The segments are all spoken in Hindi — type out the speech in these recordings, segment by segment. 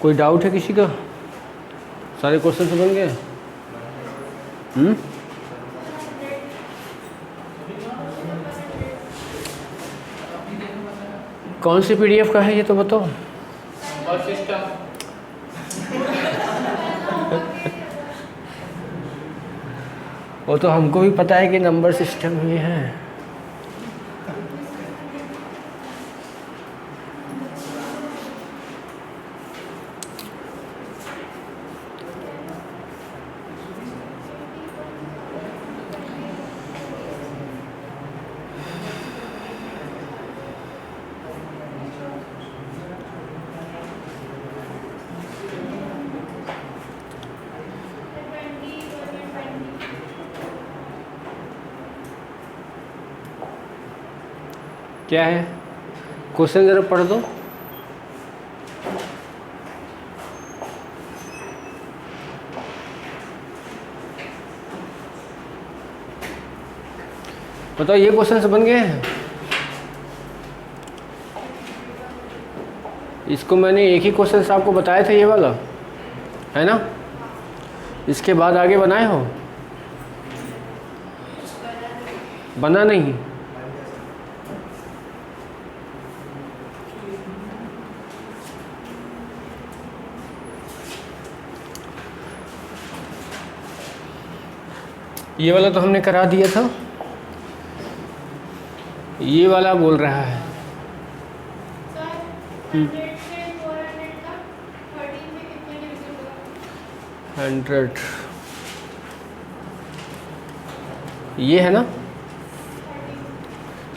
कोई डाउट है किसी का? सारे क्वेश्चन तो बन गए? कौन सी पीडीएफ का है ये तो बताओ। वो तो हमको भी पता है कि नंबर सिस्टम ही है। क्या है क्वेश्चन जरा पढ़ दो। बताओ ये क्वेश्चन से बन गए हैं। इसको मैंने एक ही क्वेश्चन से आपको बताया था, ये वाला है ना। इसके बाद आगे बनाए हो? बना नहीं? ये वाला तो हमने करा दिया था, ये वाला बोल रहा है। 100 ये है ना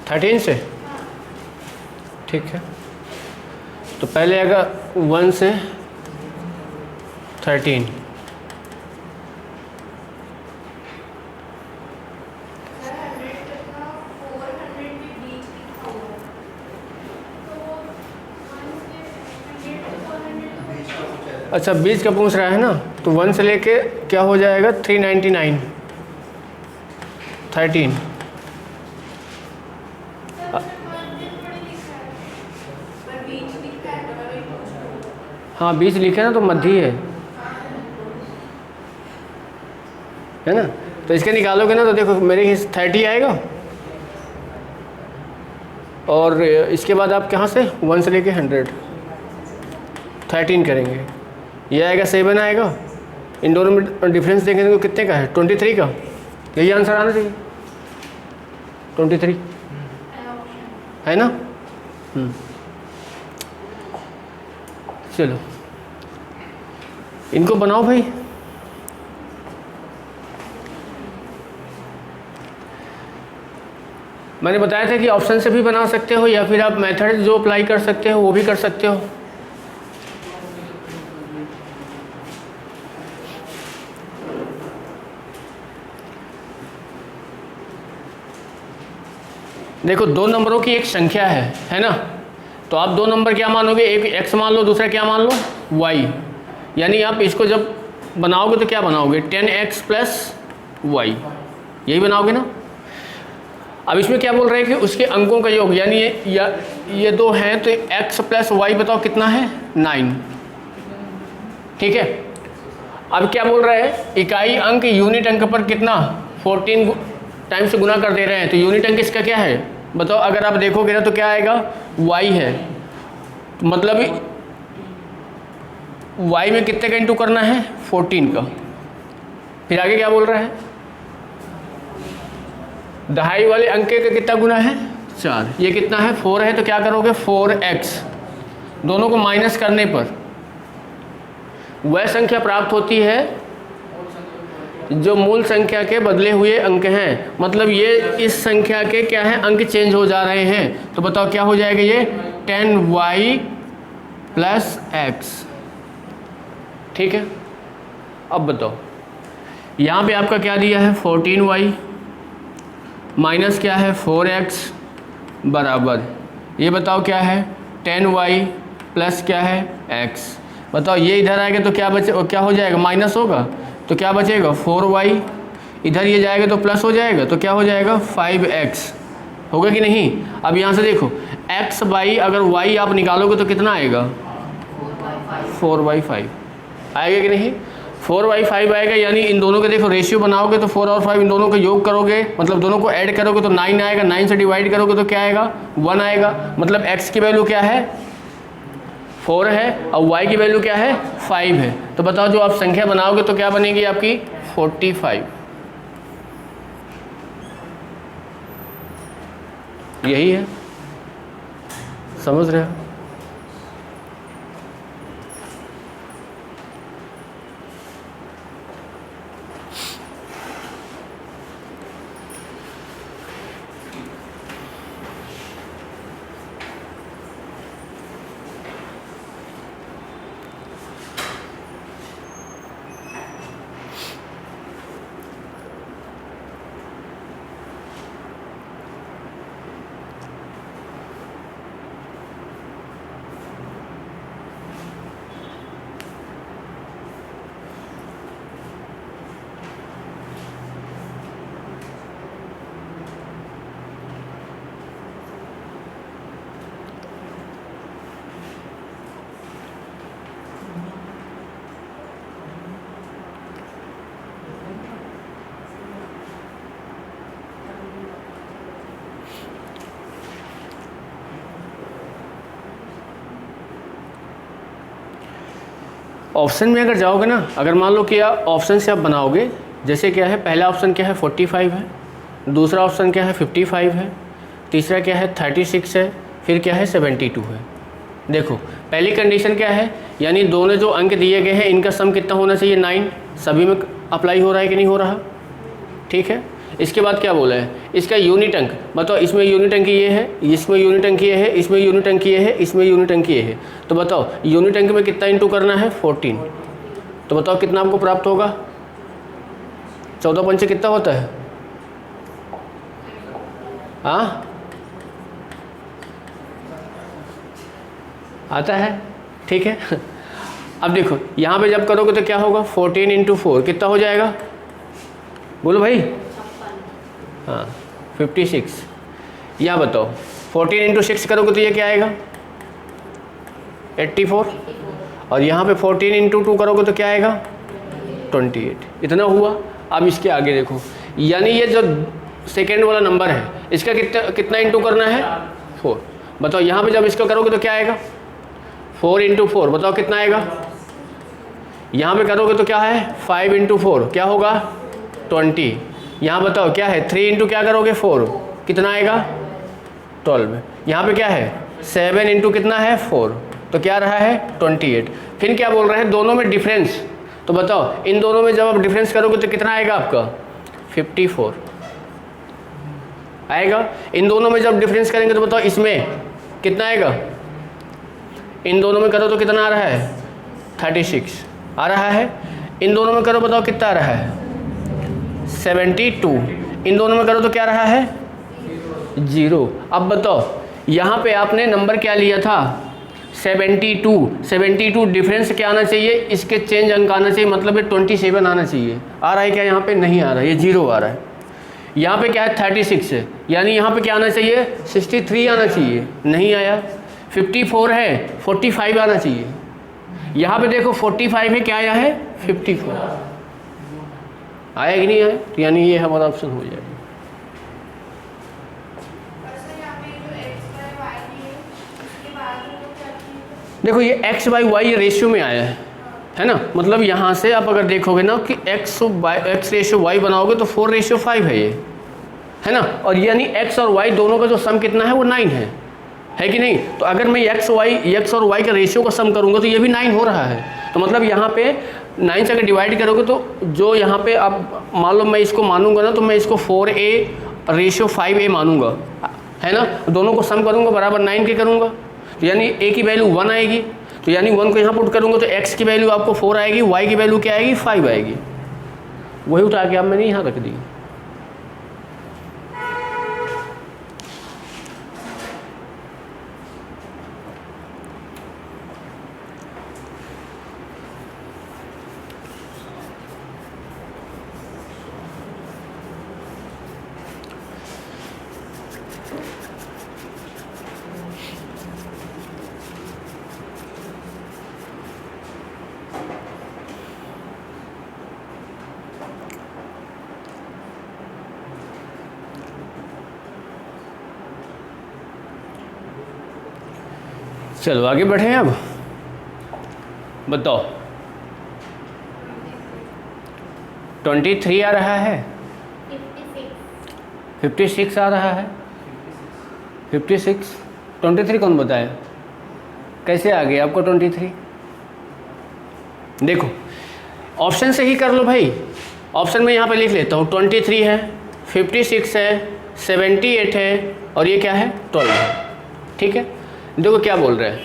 13 से, ठीक है। तो पहले आएगा 1 से 13, अच्छा बीच का पूछ रहा है ना, तो 1 से लेके क्या हो जाएगा 399 13। हाँ बीच लिखे ना तो मध्य है ना। तो इसके निकालोगे ना तो देखो मेरे 30 आएगा, और इसके बाद आप कहाँ से 1 से लेके 100 13 करेंगे, ये आएगा 7 आएगा। इन दोनों में डिफरेंस देखेंगे तो कितने का है 23 का, यही आंसर आना चाहिए 23 है ना। चलो इनको बनाओ भाई। मैंने बताया था कि ऑप्शन से भी बना सकते हो या फिर आप मेथड जो अप्लाई कर सकते हो वो भी कर सकते हो। देखो 2 नंबरों की एक संख्या है ना। तो आप 2 नंबर क्या मानोगे, एक x मान लो, दूसरा क्या मान लो y। यानी आप इसको जब बनाओगे तो क्या बनाओगे 10x प्लस y, यही बनाओगे ना। अब इसमें क्या बोल रहे हैं कि उसके अंकों का योग, यानी ये 2 हैं तो x प्लस y बताओ कितना है 9, ठीक है। अब क्या बोल रहे हैं इकाई अंक यूनिट अंक पर कितना 14 टाइम से गुना कर दे रहे हैं। तो यूनिट अंक इसका क्या है बताओ, अगर आप देखोगे ना तो क्या आएगा y है, तो मतलब y में कितने का इंटू करना है 14 का। फिर आगे क्या बोल रहा है दहाई वाले अंक का कितना गुना है 4, ये कितना है 4 है, तो क्या करोगे 4x, दोनों को माइनस करने पर वह संख्या प्राप्त होती है जो मूल संख्या के बदले हुए अंक हैं। मतलब ये इस संख्या के क्या है अंक चेंज हो जा रहे हैं। तो बताओ क्या हो जाएगा ये 10y प्लस x, ठीक है। अब बताओ यहाँ पे आपका क्या दिया है 14y माइनस क्या है 4x बराबर, ये बताओ क्या है 10y प्लस क्या है x। बताओ ये इधर आएगा तो क्या बचे, क्या हो जाएगा माइनस होगा, तो क्या बचेगा 4y, इधर ये जाएगा तो प्लस हो जाएगा, तो क्या हो जाएगा 5x, होगा कि नहीं। अब यहाँ से देखो x बाई अगर y आप निकालोगे तो कितना आएगा 4/5 आएगा कि नहीं 4/5 आएगा। यानी इन दोनों के देखो रेशियो बनाओगे तो 4 और 5 इन दोनों को योग करोगे मतलब दोनों को ऐड करोगे तो 9 आएगा, 9 से डिवाइड करोगे तो क्या आएगा 1 आएगा। मतलब x की वैल्यू क्या है 4 है और y की वैल्यू क्या है 5 है। तो बताओ जो आप संख्या बनाओगे तो क्या बनेगी आपकी 45। यही है, समझ रहे हो। ऑप्शन में अगर जाओगे ना, अगर मान लो कि आप ऑप्शन से आप बनाओगे, जैसे क्या है पहला ऑप्शन क्या है 45 है, दूसरा ऑप्शन क्या है 55 है, तीसरा क्या है 36 है, फिर क्या है 72 है। देखो पहली कंडीशन क्या है, यानी दोनों जो अंक दिए गए हैं इनका सम कितना होना चाहिए 9, सभी में अप्लाई हो रहा है कि नहीं हो रहा, ठीक है। इसके बाद क्या बोला है, इसका यूनिट अंक बताओ, इसमें यूनिट अंक ये है, इसमें यूनिट अंक ये है, इसमें यूनिट अंक ये है, इसमें यूनिट अंक ये है। तो बताओ यूनिट अंक में कितना इंटू करना है 14। तो बताओ कितना आपको प्राप्त होगा 14 पंचे कितना होता है, हाँ आता है, ठीक है। अब देखो यहाँ पे जब करोगे तो क्या होगा 14 इंटू 4 कितना हो जाएगा, बोलो भाई, हाँ 56। या बताओ 14 इंटू 6 करोगे तो ये क्या आएगा 84, और यहाँ पे 14 इंटू 2 करोगे तो क्या आएगा 28। इतना हुआ। अब इसके आगे देखो, यानी ये जो सेकेंड वाला नंबर है इसका कितना इंटू करना है 4। बताओ यहाँ पे जब इसका करोगे तो क्या आएगा 4 इंटू 4, बताओ कितना आएगा। यहाँ पे करोगे तो क्या है 5 इंटू 4 क्या होगा 20। यहाँ बताओ क्या है 3 इंटू क्या करोगे 4 कितना आएगा 12। यहाँ पे क्या है 7 इंटू कितना है 4 तो क्या रहा है 28। फिर क्या बोल रहे हैं दोनों में डिफरेंस, तो बताओ इन दोनों में जब आप डिफरेंस करोगे तो कितना आएगा आपका 54 आएगा। इन दोनों में जब डिफरेंस करेंगे तो बताओ इसमें कितना आएगा, इन दोनों में करो तो कितना आ रहा है 36 आ रहा है, इन दोनों में करो बताओ कितना आ रहा है 72, इन दोनों में करो तो क्या रहा है 0। अब बताओ यहाँ पे आपने नंबर क्या लिया था 72 डिफरेंस क्या आना चाहिए, इसके चेंज अंक आना चाहिए, मतलब ये 27 आना चाहिए। आ रहा है क्या यहाँ पे, नहीं आ रहा है, ये 0 आ रहा है। यहाँ पे क्या है 36 है, यानी यहाँ पे क्या आना चाहिए 63 आना चाहिए, नहीं आया। 54 है 45 आना चाहिए, यहाँ पे देखो 45 है क्या आया है 54 आया कि नहीं आया, तो यानी ये हमारा ऑप्शन हो जाएगा। देखो ये x बाई वाई ये रेशियो में आया है ना, मतलब यहाँ से आप अगर देखोगे ना कि x रेशियो y बनाओगे तो 4 रेशियो 5 है ये, है ना। और यानी x और y दोनों का जो सम कितना है वो 9 है कि नहीं। तो अगर मैं x और y का रेशियो का सम करूँगा तो ये भी 9 हो रहा है। तो मतलब यहाँ पे 9 से अगर डिवाइड करोगे तो जो यहाँ पे आप मान लो मैं इसको मानूंगा ना, तो मैं इसको 4a रेशियो 5a मानूंगा, है ना। दोनों को सम करूँगा बराबर 9 के करूँगा, तो यानी a की वैल्यू 1 आएगी, तो यानी 1 को यहाँ पुट करूँगा तो x की वैल्यू आपको 4 आएगी, y की वैल्यू क्या आएगी 5 आएगी। वही उठा के अब मैंने यहाँ रख दी। चलो आगे बढ़े। अब बताओ 23 आ रहा है, 56 आ रहा है, 56 23 कौन बताया, कैसे आ गया आपको 23? देखो ऑप्शन से ही कर लो भाई। ऑप्शन में यहाँ पे लिख लेता हूँ 23 है, 56 है, 78 है और ये क्या है 12 है। ठीक है, देखो क्या बोल रहा है,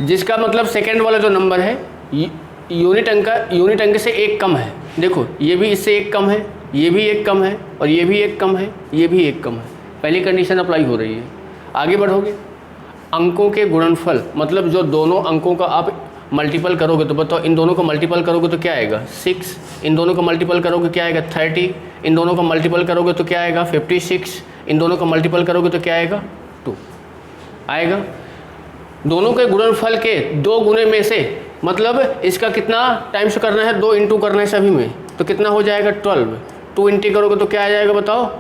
जिसका मतलब सेकेंड वाला जो नंबर है यूनिट अंक से एक कम है। देखो ये भी इससे एक कम है, ये भी एक कम है और ये भी एक कम है, ये भी एक कम है। पहली कंडीशन अप्लाई हो रही है। आगे बढ़ोगे, अंकों के गुणनफल मतलब जो दोनों अंकों का आप मल्टीपल करोगे तो बताओ, इन दोनों को मल्टीपल करोगे तो क्या आएगा 6, इन दोनों को मल्टीपल करोगे क्या आएगा 30, इन दोनों को मल्टीपल करोगे तो क्या आएगा 56, इन दोनों को मल्टीपल करोगे तो क्या आएगा 2 आएगा। दोनों के गुणनफल के 2 गुने में से मतलब इसका कितना टाइम्स करना है, 2 इंटू करना है सभी में, तो कितना हो जाएगा 12। 2 इंटू करोगे तो क्या आ जाएगा बताओ,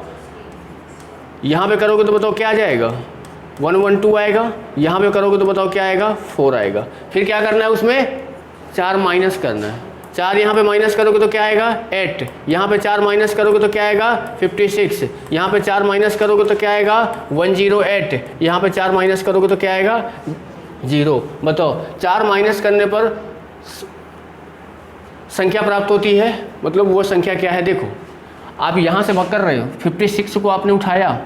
यहाँ पे करोगे तो बताओ क्या आ जाएगा 112 आएगा, यहाँ पे करोगे तो बताओ क्या आएगा 4 आएगा। फिर क्या करना है उसमें 4 माइनस करना है, 4 यहाँ पे माइनस करोगे तो क्या आएगा 8, यहाँ पे 4 माइनस करोगे तो क्या आएगा 56, यहाँ पे 4 माइनस करोगे तो क्या आएगा 108, यहाँ पे 4 माइनस करोगे तो क्या आएगा 0। बताओ 4 माइनस करने पर संख्या प्राप्त होती है, मतलब वो संख्या क्या है। देखो आप यहाँ से भाग कर रहे हो, 56 को आपने उठाया,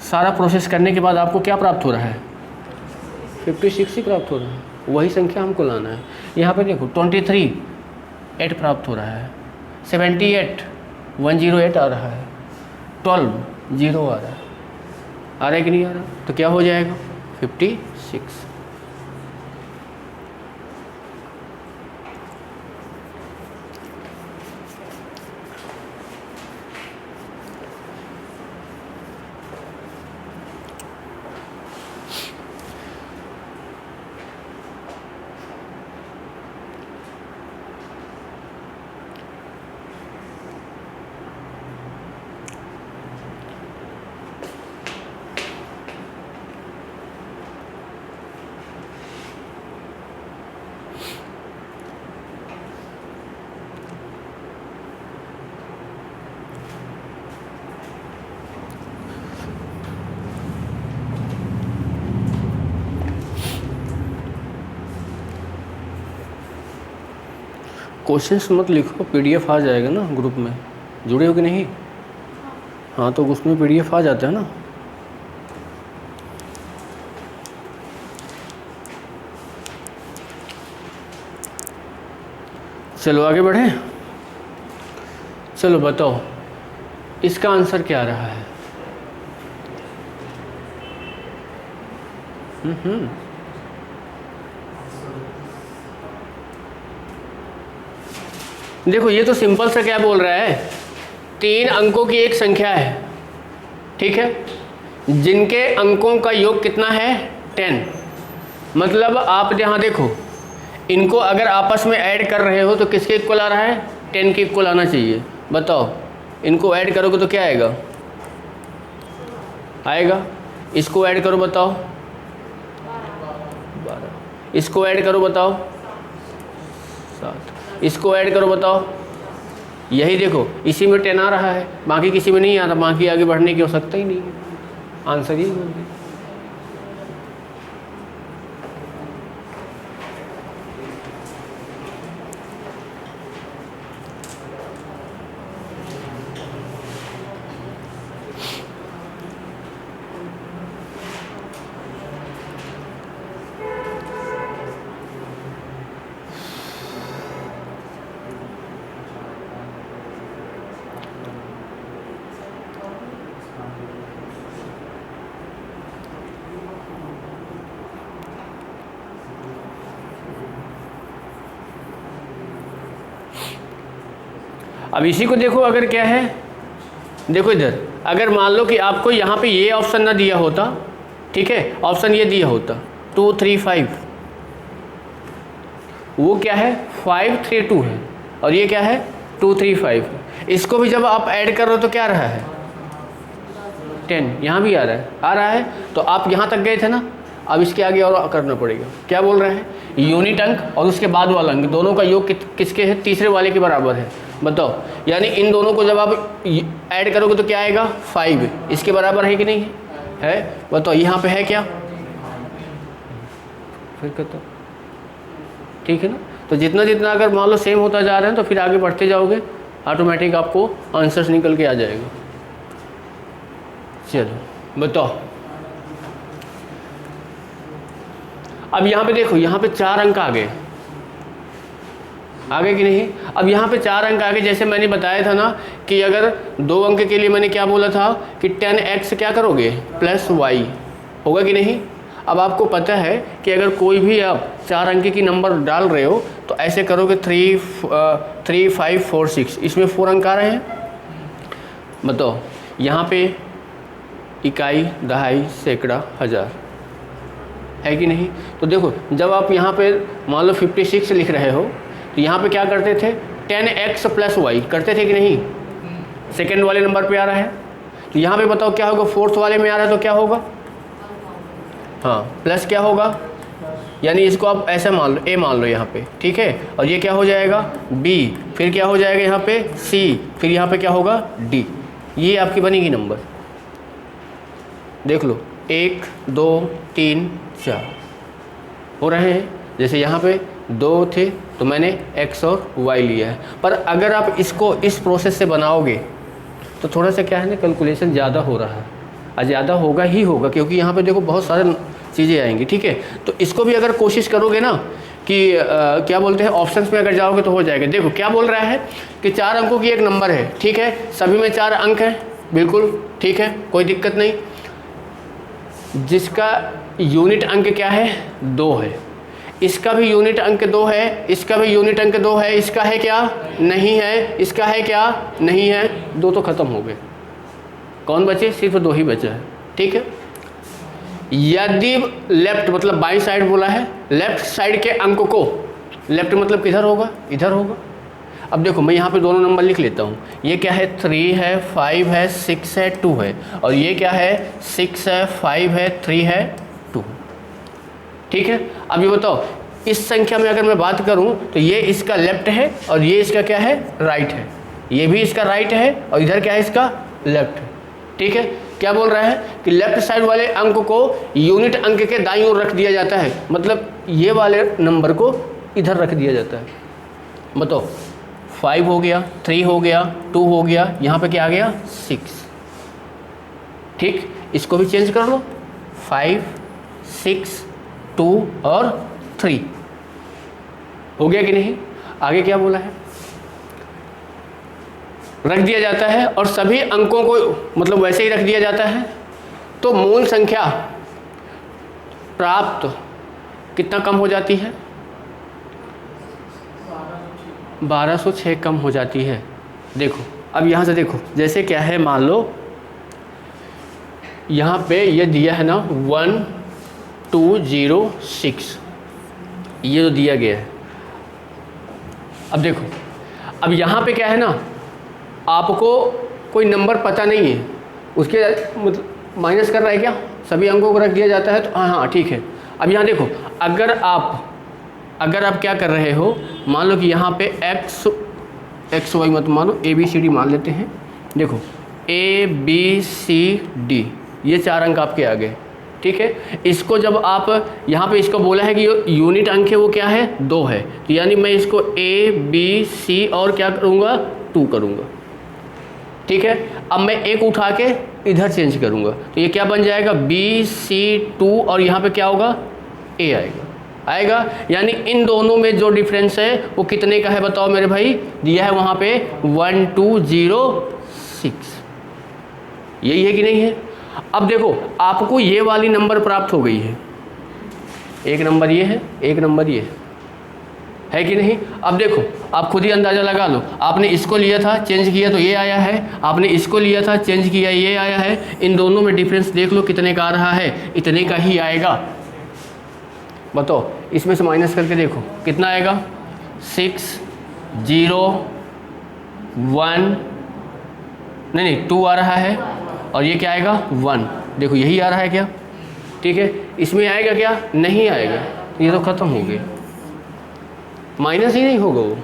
सारा प्रोसेस करने के बाद आपको क्या प्राप्त हो रहा है 56 ही प्राप्त हो रहा है, वही संख्या हमको लाना है। यहाँ पे देखो 23 8 प्राप्त हो रहा है, 78 108 आ रहा है, 12 0 आ रहा है। आ रहा है कि नहीं आ रहा, तो क्या हो जाएगा 56। क्वेश्चंस मत लिखो, पीडीएफ आ जाएगा ना ग्रुप में, जुड़े हो कि नहीं। हाँ तो उसमें पीडीएफ आ जाता है ना। चलो आगे बढ़े। चलो बताओ इसका आंसर क्या आ रहा है। देखो ये तो सिंपल सा क्या बोल रहा है, 3 अंकों की एक संख्या है, ठीक है, जिनके अंकों का योग कितना है 10। मतलब आप यहाँ देखो, इनको अगर आपस में ऐड कर रहे हो तो किसके इक्वल आ रहा है 10 के इक्वल आना चाहिए। बताओ इनको ऐड करोगे तो क्या आएगा, आएगा। इसको ऐड करो बताओ 12, इसको ऐड करो बताओ 7, इसको ऐड करो बताओ। यही देखो इसी में 10 आ रहा है, बाकी किसी में नहीं आ रहा, बाकी आगे बढ़ने की आवश्यकता ही नहीं है, आंसर ही बोल दे। अब इसी को देखो, अगर क्या है, देखो इधर, अगर मान लो कि आपको यहाँ पे ये ऑप्शन ना दिया होता, ठीक है, ऑप्शन ये दिया होता 2 3 5, वो क्या है 5 3 2 है, और ये क्या है 2 3 5। इसको भी जब आप ऐड कर रहे हो तो क्या रहा है 10 यहाँ भी आ रहा है तो आप यहाँ तक गए थे ना, अब इसके आगे और करना पड़ेगा। क्या बोल रहा है, यूनिट अंक और उसके बाद वाला अंक दोनों का योग किसके है, तीसरे वाले के बराबर है। बताओ, यानी इन दोनों को जब आप ऐड करोगे तो क्या आएगा, 5 इसके बराबर है कि नहीं है? बताओ यहाँ पे है क्या, फिर कहता ठीक है ना। तो जितना जितना अगर मान लो सेम होता जा रहा है तो फिर आगे बढ़ते जाओगे, ऑटोमेटिक आपको आंसर्स निकल के आ जाएगा। चलो बताओ, अब यहाँ पे देखो, यहाँ पे 4 अंक आ गए कि नहीं। अब यहाँ पे 4 अंक आगे, जैसे मैंने बताया था ना कि अगर 2 अंक के लिए मैंने क्या बोला था कि 10x क्या करोगे प्लस y, होगा कि नहीं। अब आपको पता है कि अगर कोई भी आप 4 अंक की नंबर डाल रहे हो तो ऐसे करोगे 3 5 4 6, इसमें 4 अंक आ रहे हैं। बताओ यहाँ पे इकाई, दहाई, सैकड़ा, हज़ार है कि नहीं। तो देखो जब आप यहाँ पे मान लो 56 लिख रहे हो तो यहाँ पे क्या करते थे, 10x प्लस y करते थे कि नहीं, सेकेंड वाले नंबर पे आ रहा है। तो यहाँ पे बताओ क्या होगा, फोर्थ वाले में आ रहा है तो क्या होगा, हाँ प्लस क्या होगा, यानी इसको आप ऐसा मान लो, a मान लो यहाँ पे, ठीक है। और ये क्या हो जाएगा b, फिर क्या हो जाएगा यहाँ पे c, फिर यहाँ पे क्या होगा d। ये आपकी बनेगी नंबर, देख लो 1 2 3 4 हो रहे हैं। जैसे यहाँ पे 2 थे तो मैंने x और y लिया है। पर अगर आप इसको इस प्रोसेस से बनाओगे तो थोड़ा सा क्या है ना, कैलकुलेशन ज़्यादा हो रहा है, ज़्यादा होगा ही होगा, क्योंकि यहाँ पे देखो बहुत सारे चीज़ें आएंगी, ठीक है। तो इसको भी अगर कोशिश करोगे ना कि क्या बोलते हैं, ऑप्शंस में अगर जाओगे तो हो जाएगा। देखो क्या बोल रहा है कि 4 अंकों की एक नंबर है, ठीक है, सभी में 4 अंक हैं, बिल्कुल ठीक है, कोई दिक्कत नहीं। जिसका यूनिट अंक क्या है, 2 है, इसका भी यूनिट अंक 2 है, इसका भी यूनिट अंक 2 है, इसका है क्या, नहीं है, इसका है क्या, नहीं है, 2 तो ख़त्म हो गए। कौन बचे, सिर्फ 2 ही बचा है, ठीक है। यदि लेफ्ट मतलब बाई साइड बोला है, लेफ्ट साइड के अंक को, लेफ्ट मतलब किधर होगा, इधर होगा। अब देखो मैं यहाँ पे दोनों नंबर लिख लेता हूँ, ये क्या है 3 है, 5 है, 6 है, 2 है, और ये क्या है 6 है, 5 है, 3 है, 2, ठीक है। अब ये बताओ, इस संख्या में अगर मैं बात करूँ तो ये इसका लेफ्ट है और ये इसका क्या है, राइट है, ये भी इसका राइट है और इधर क्या है इसका लेफ्ट है, ठीक है। क्या बोल रहा है कि लेफ्ट साइड वाले अंक को यूनिट अंक के दाईं ओर रख दिया जाता है, मतलब ये वाले नंबर को इधर रख दिया जाता है। बताओ 5 हो गया, 3 हो गया, 2 हो गया, यहाँ पे क्या आ गया 6, ठीक। इसको भी चेंज कर लो, 5 6 2 और 3 हो गया कि नहीं। आगे क्या बोला है, रख दिया जाता है और सभी अंकों को मतलब वैसे ही रख दिया जाता है, तो मूल संख्या प्राप्त कितना कम हो जाती है, 1206 कम हो जाती है। देखो अब यहाँ से देखो, जैसे क्या है, मान लो यहाँ पे ये दिया है ना 1206, ये जो दिया गया है। अब देखो, अब यहाँ पे क्या है ना, आपको कोई नंबर पता नहीं है, उसके मतलब माइनस कर रहा है क्या, सभी अंकों को रख दिया जाता है, तो हाँ ठीक है। अब यहाँ देखो, अगर आप क्या कर रहे हो, मान लो कि यहाँ पे एक्स वाई मत मानो, ए बी सी डी मान लेते हैं। देखो ए बी सी डी, ये 4 अंक आपके आ गए, ठीक है। इसको जब आप यहाँ पे इसको बोला है कि यूनिट अंक है वो क्या है 2 है, तो यानी मैं इसको ए बी सी और क्या करूँगा 2 करूँगा, ठीक है। अब मैं एक उठा के इधर चेंज करूँगा तो ये क्या बन जाएगा BC2 और यहाँ पे क्या होगा A आएगा। यानी इन दोनों में जो डिफरेंस है वो कितने का है बताओ मेरे भाई, दिया है वहाँ पे 1206, यही है कि नहीं है। अब देखो आपको ये वाली नंबर प्राप्त हो गई है, एक नंबर ये है, एक नंबर ये है कि नहीं। अब देखो आप खुद ही अंदाज़ा लगा लो, आपने इसको लिया था चेंज किया तो ये आया है, आपने इसको लिया था चेंज किया ये आया है, इन दोनों में डिफरेंस देख लो कितने का आ रहा है, इतने का ही आएगा। बताओ इसमें से माइनस करके देखो कितना आएगा, 6 0 1 नहीं 2 आ रहा है और ये क्या आएगा 1। देखो यही आ रहा है क्या, ठीक है। इसमें आएगा क्या, नहीं आएगा, ये तो ख़त्म हो गया, माइनस ही नहीं होगा वो,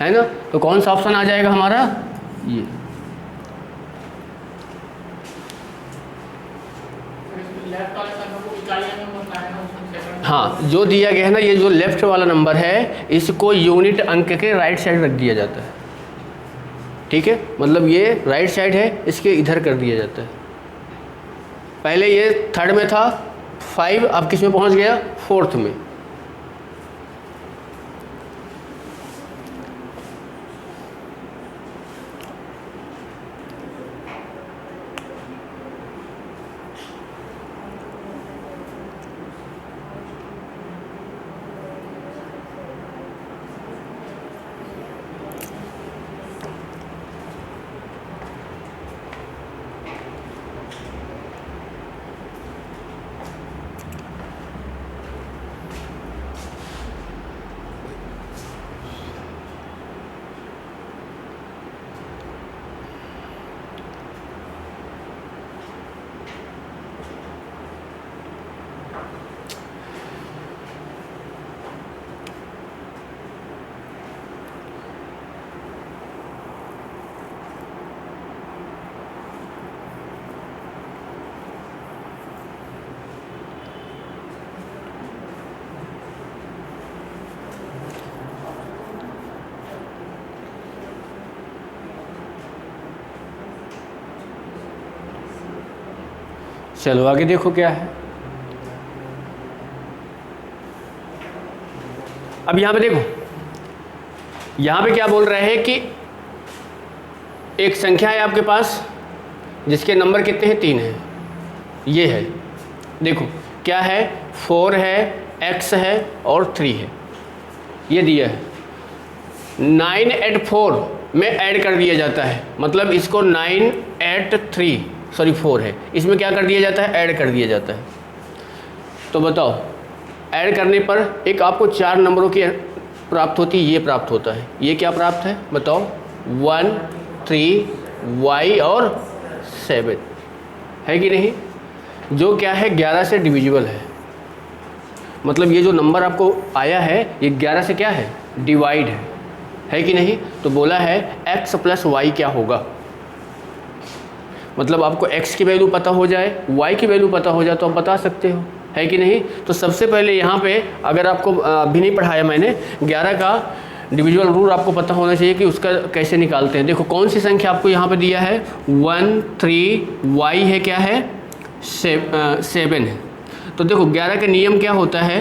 है ना। तो कौन सा ऑप्शन आ जाएगा हमारा, ये। हाँ, जो दिया गया है ना, ये जो लेफ्ट वाला नंबर है इसको यूनिट अंक के राइट साइड रख दिया जाता है, ठीक है। मतलब ये राइट साइड है, इसके इधर कर दिया जाता है। पहले ये थर्ड में था 5, अब किस में पहुंच गया, फोर्थ में। चलो आगे देखो क्या है। अब यहाँ पे देखो, यहाँ पे क्या बोल रहे हैं कि एक संख्या है आपके पास जिसके नंबर कितने हैं, 3 हैं। ये है, देखो क्या है, 4 है, x है और 3 है, ये दिया है। 9 8 4 में ऐड कर दिया जाता है, मतलब इसको 9 8 3 सॉरी 4 है, इसमें क्या कर दिया जाता है, ऐड कर दिया जाता है। तो बताओ, ऐड करने पर एक आपको 4 नंबरों की प्राप्त होती है, ये प्राप्त होता है। ये क्या प्राप्त है बताओ, 1 3 y और 7 है कि नहीं, जो क्या है 11 से डिविजिबल है। मतलब ये जो नंबर आपको आया है ये 11 से क्या है, डिवाइड है कि नहीं। तो बोला है x प्लस वाई क्या होगा, मतलब आपको x की वैल्यू पता हो जाए, y की वैल्यू पता हो जाए तो आप बता सकते हो, है कि नहीं। तो सबसे पहले यहाँ पे अगर आपको अभी नहीं पढ़ाया मैंने, 11 का डिविजुअल रूल आपको पता होना चाहिए कि उसका कैसे निकालते हैं। देखो कौन सी संख्या आपको यहाँ पे दिया है, 1 3 y है क्या है, 7 है। तो देखो 11 का नियम क्या होता है,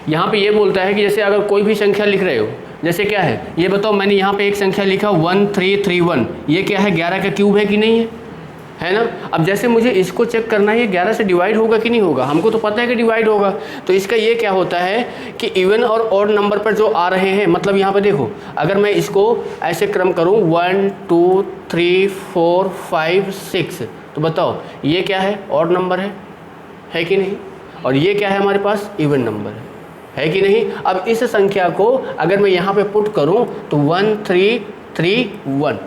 यहाँ पे ये बोलता है कि जैसे अगर कोई भी संख्या लिख रहे हो, जैसे क्या है ये बताओ, मैंने यहाँ पे एक संख्या लिखा 1 3 3 1, ये क्या है 11 का क्यूब है कि नहीं है ना। अब जैसे मुझे इसको चेक करना है ये 11 से डिवाइड होगा कि नहीं होगा, हमको तो पता है कि डिवाइड होगा। तो इसका ये क्या होता है कि इवन और ऑड नंबर पर जो आ रहे हैं, मतलब यहाँ पे देखो अगर मैं इसको ऐसे क्रम करूँ 1 2 3 4 5 6, तो बताओ ये क्या है, ऑड नंबर है कि नहीं, और ये क्या है हमारे पास, इवन नंबर है कि नहीं। अब इस संख्या को अगर मैं यहाँ पे पुट करूँ तो 1 3 3 1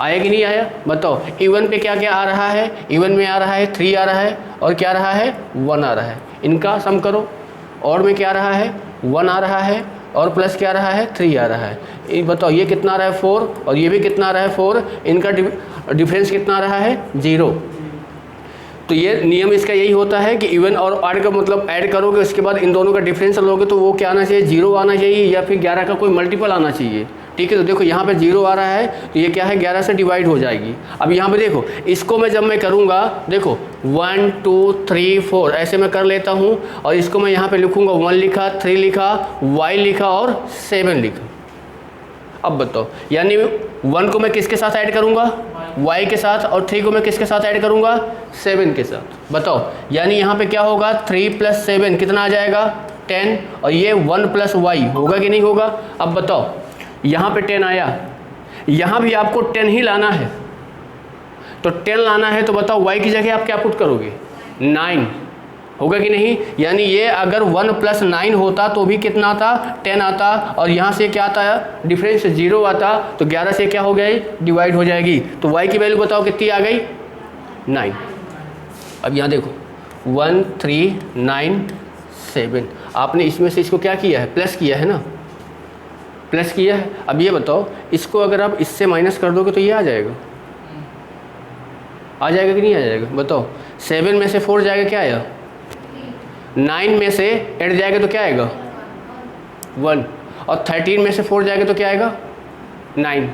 आया कि नहीं आया, बताओ। इवन पे क्या क्या आ रहा है, इवन में आ रहा है 3 आ रहा है, और क्या आ रहा है 1 आ रहा है, इनका सम करो। और में क्या आ रहा है 1 आ रहा है, और प्लस क्या आ रहा है 3 आ रहा है। ये बताओ ये कितना आ रहा है 4, और ये भी कितना आ रहा है 4, इनका डिफरेंस कितना आ रहा है 0। तो ये नियम इसका यही होता है कि इवन और ऑड का मतलब ऐड करोगे, उसके बाद इन दोनों का डिफरेंस लोगे तो वो क्या आना चाहिए, 0 आना चाहिए, या फिर 11 का कोई मल्टीपल आना चाहिए, ठीक है। तो देखो यहाँ पे 0 आ रहा है तो ये क्या है 11 से डिवाइड हो जाएगी। अब यहाँ पे देखो इसको मैं जब मैं करूँगा, देखो 1 2 3 4 ऐसे मैं कर लेता हूँ, और इसको मैं यहाँ पे लिखूँगा 1 लिखा, 3 लिखा, y लिखा और 7 लिखा। अब बताओ, यानी 1 को मैं किसके साथ ऐड करूँगा, y के साथ, और 3 को मैं किसके साथ ऐड करूँगा, 7 के साथ। बताओ यानी यहाँ पे क्या होगा, 3 + 7 कितना आ जाएगा 10, और ये 1 + y होगा कि नहीं होगा। अब बताओ यहाँ पे 10 आया, यहाँ भी आपको 10 ही लाना है, तो 10 लाना है, तो बताओ y की जगह आप क्या पुट करोगे, 9 होगा कि नहीं। यानी ये अगर 1 + 9 होता तो भी कितना आता, 10 आता, और यहाँ से क्या आता है डिफरेंस 0 आता, तो 11 से क्या हो गया डिवाइड हो जाएगी। तो y की वैल्यू बताओ कितनी आ गई, 9। अब यहाँ देखो 1 3 9 7, आपने इसमें से इसको क्या किया है, प्लस किया है ना, प्लस किया है। अब ये बताओ इसको अगर आप इससे माइनस कर दोगे तो ये आ जाएगा, आ जाएगा कि नहीं आ जाएगा बताओ। 7 में से 4 जाएगा क्या आएगा, 9 में से 8 जाएगा तो क्या आएगा 1, और 13 में से 4 जाएगा तो क्या आएगा 9,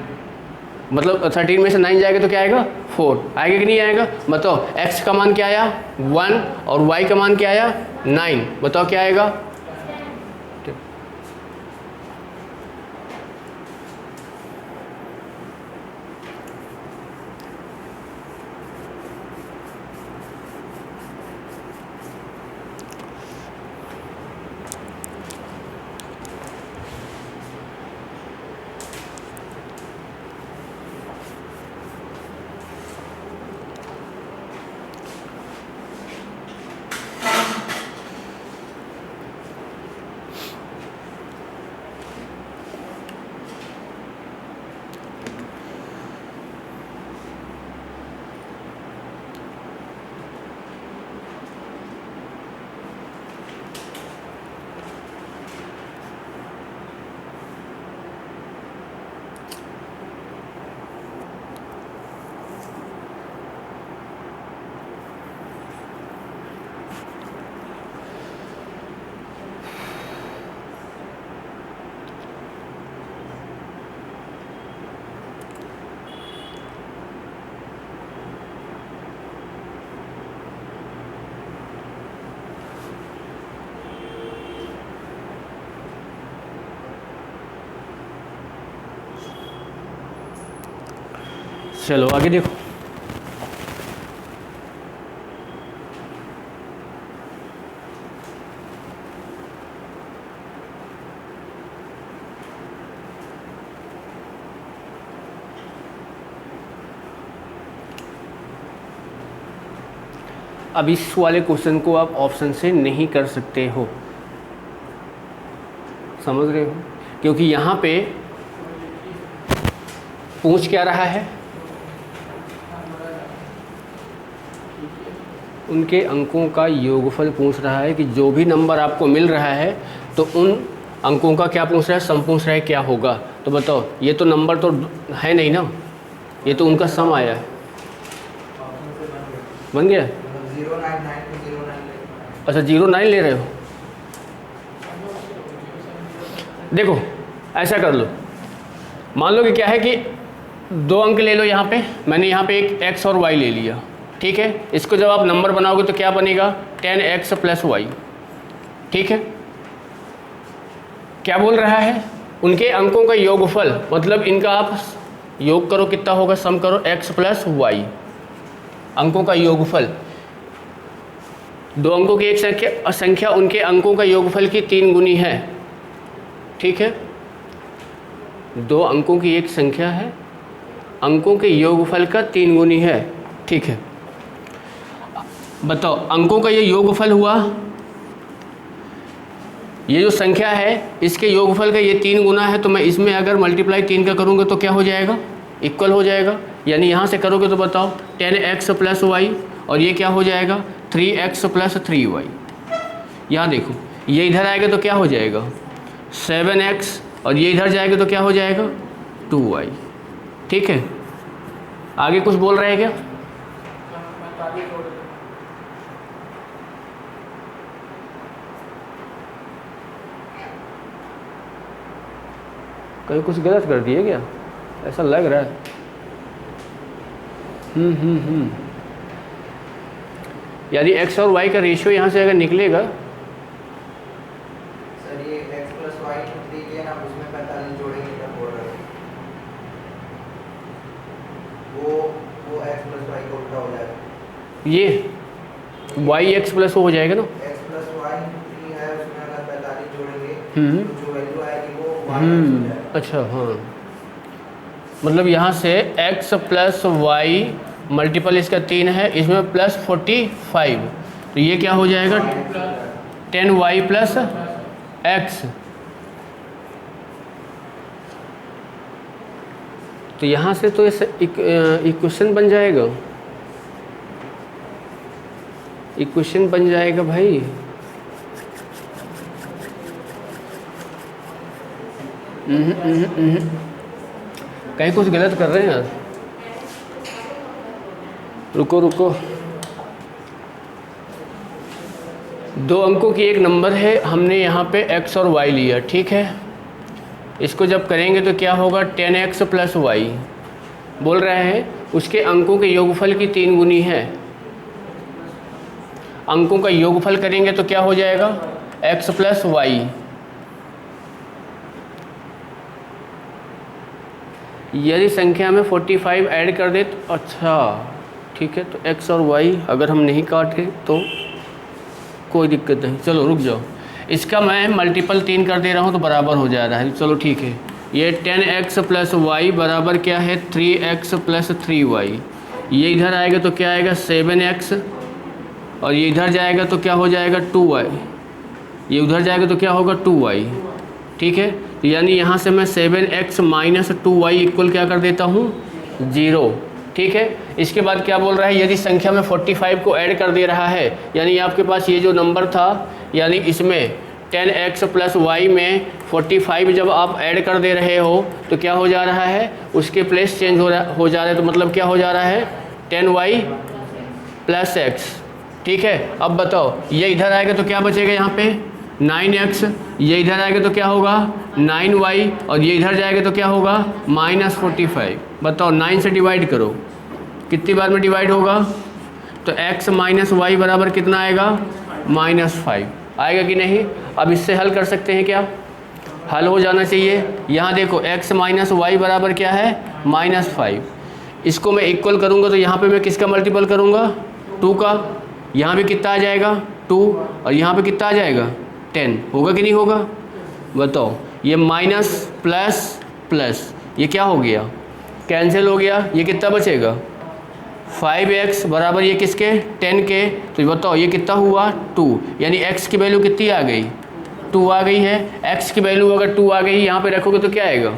मतलब 13 में से 9 जाएगा तो क्या आएगा 4, आएगा कि नहीं आएगा बताओ। x का मान क्या आया 1 और y का मान क्या आया 9, बताओ क्या आएगा। चलो आगे देखो, अब इस वाले क्वेश्चन को आप ऑप्शन से नहीं कर सकते हो, समझ रहे हो, क्योंकि यहाँ पे पूछ क्या रहा है, उनके अंकों का योगफल पूछ रहा है कि जो भी नंबर आपको मिल रहा है तो उन अंकों का क्या पूछ रहा है, सम पूछ रहा है क्या होगा। तो बताओ ये तो नंबर तो है नहीं ना, ये तो उनका सम आया है, बन गया। 09 अच्छा 09 ले रहे हो, देखो ऐसा कर लो, मान लो कि क्या है कि 2 अंक ले लो यहाँ पे, मैंने यहाँ पे एक x और y ले लिया, ठीक है। इसको जब आप नंबर बनाओगे तो क्या बनेगा 10x + y, ठीक है। क्या बोल रहा है, उनके अंकों का योगफल, मतलब इनका आप योग करो कितना होगा, सम करो x + y, अंकों का योगफल, 2 अंकों की एक संख्या उनके अंकों का योगफल की 3 गुनी है, ठीक है। 2 अंकों की एक संख्या है, अंकों के योगफल का 3 गुनी है, ठीक है। बताओ अंकों का ये योगफल हुआ, ये जो संख्या है इसके योगफल का ये 3 गुना है, तो मैं इसमें अगर मल्टीप्लाई 3 का करूँगा तो क्या हो जाएगा, इक्वल हो जाएगा। यानी यहाँ से करोगे तो बताओ 10x + y, और ये क्या हो जाएगा 3x + 3y। यहाँ देखो ये इधर आएगा तो क्या हो जाएगा 7x, और ये इधर जाएगा तो क्या हो जाएगा 2y, ठीक है। आगे कुछ बोल रहे हैं क्या, कहीं कुछ गलत कर दिए क्या, ऐसा लग रहा है। यदि x और y का रेशियो यहाँ से अगर निकलेगा, सर ये x + y 3 के ना, उसमें 45 जोड़ेंगे क्या बोल रहे हैं, वो x + y का उल्टा हो जाएगा, ये y x + हो जाएगा ना, x + y 3 है, उसमें अगर 45 जोड़ेंगे तो जो वैल्यू आएगी वो y हो जाएगा। अच्छा हाँ, मतलब यहाँ से x + y मल्टीपल इसका 3 है, इसमें +45, तो ये क्या हो जाएगा 10y + x, तो यहाँ से तो इक्वेशन बन जाएगा। इक्वेशन बन जाएगा भाई। कहीं कुछ गलत कर रहे हैं यार। रुको रुको, 2 अंकों की एक नंबर है, हमने यहाँ पे x और y लिया, ठीक है। इसको जब करेंगे तो क्या होगा, 10x + y बोल रहे हैं। उसके अंकों के योगफल की 3 गुनी है। अंकों का योगफल करेंगे तो क्या हो जाएगा, x + y। यदि संख्या में 45 ऐड कर दे तो अच्छा ठीक है, तो x और y अगर हम नहीं काटे तो कोई दिक्कत नहीं। चलो रुक जाओ, इसका मैं मल्टीपल 3 कर दे रहा हूँ तो बराबर हो जा रहा है। चलो ठीक है, ये 10x + y बराबर क्या है, 3x + 3y। ये इधर आएगा तो क्या आएगा, 7x, और ये इधर जाएगा तो क्या हो जाएगा, 2y। ये उधर जाएगा तो क्या होगा, 2y, ठीक है। तो यानी यहाँ से मैं 7x - 2y इक्वल क्या कर देता हूँ, 0, ठीक है। इसके बाद क्या बोल रहा है, यदि संख्या में 45 को ऐड कर दे रहा है, यानी आपके पास ये जो नंबर था, यानी इसमें 10x + y में 45 जब आप ऐड कर दे रहे हो तो क्या हो जा रहा है, उसके प्लेस चेंज हो जा रहा है। तो मतलब क्या हो जा रहा है, 10y + x, ठीक है। अब बताओ, ये इधर आएगा तो क्या बचेगा यहाँ पे, 9x। ये इधर आएगा तो क्या होगा, 9y, और ये इधर जाएगा तो क्या होगा, -45। बताओ 9 से डिवाइड करो, कितनी बार में डिवाइड होगा, तो x - y बराबर कितना आएगा, -5 आएगा कि नहीं। अब इससे हल कर सकते हैं क्या, हल हो जाना चाहिए। यहाँ देखो x - y बराबर क्या है, -5। इसको मैं इक्वल करूँगा तो यहाँ पे मैं किसका मल्टीपल करूँगा, 2 का। यहाँ भी कितना आ जाएगा, 2, और यहाँ पे कितना आ जाएगा, 10। होगा कि नहीं होगा, बताओ। ये माइनस प्लस प्लस, ये क्या हो गया, कैंसिल हो गया। ये कितना बचेगा, 5x बराबर ये किसके, 10 के। तो बताओ ये कितना हुआ, 2। यानी x की वैल्यू कितनी आ गई, 2 आ गई है। x की वैल्यू अगर 2 आ गई, यहाँ पे रखोगे तो क्या आएगा,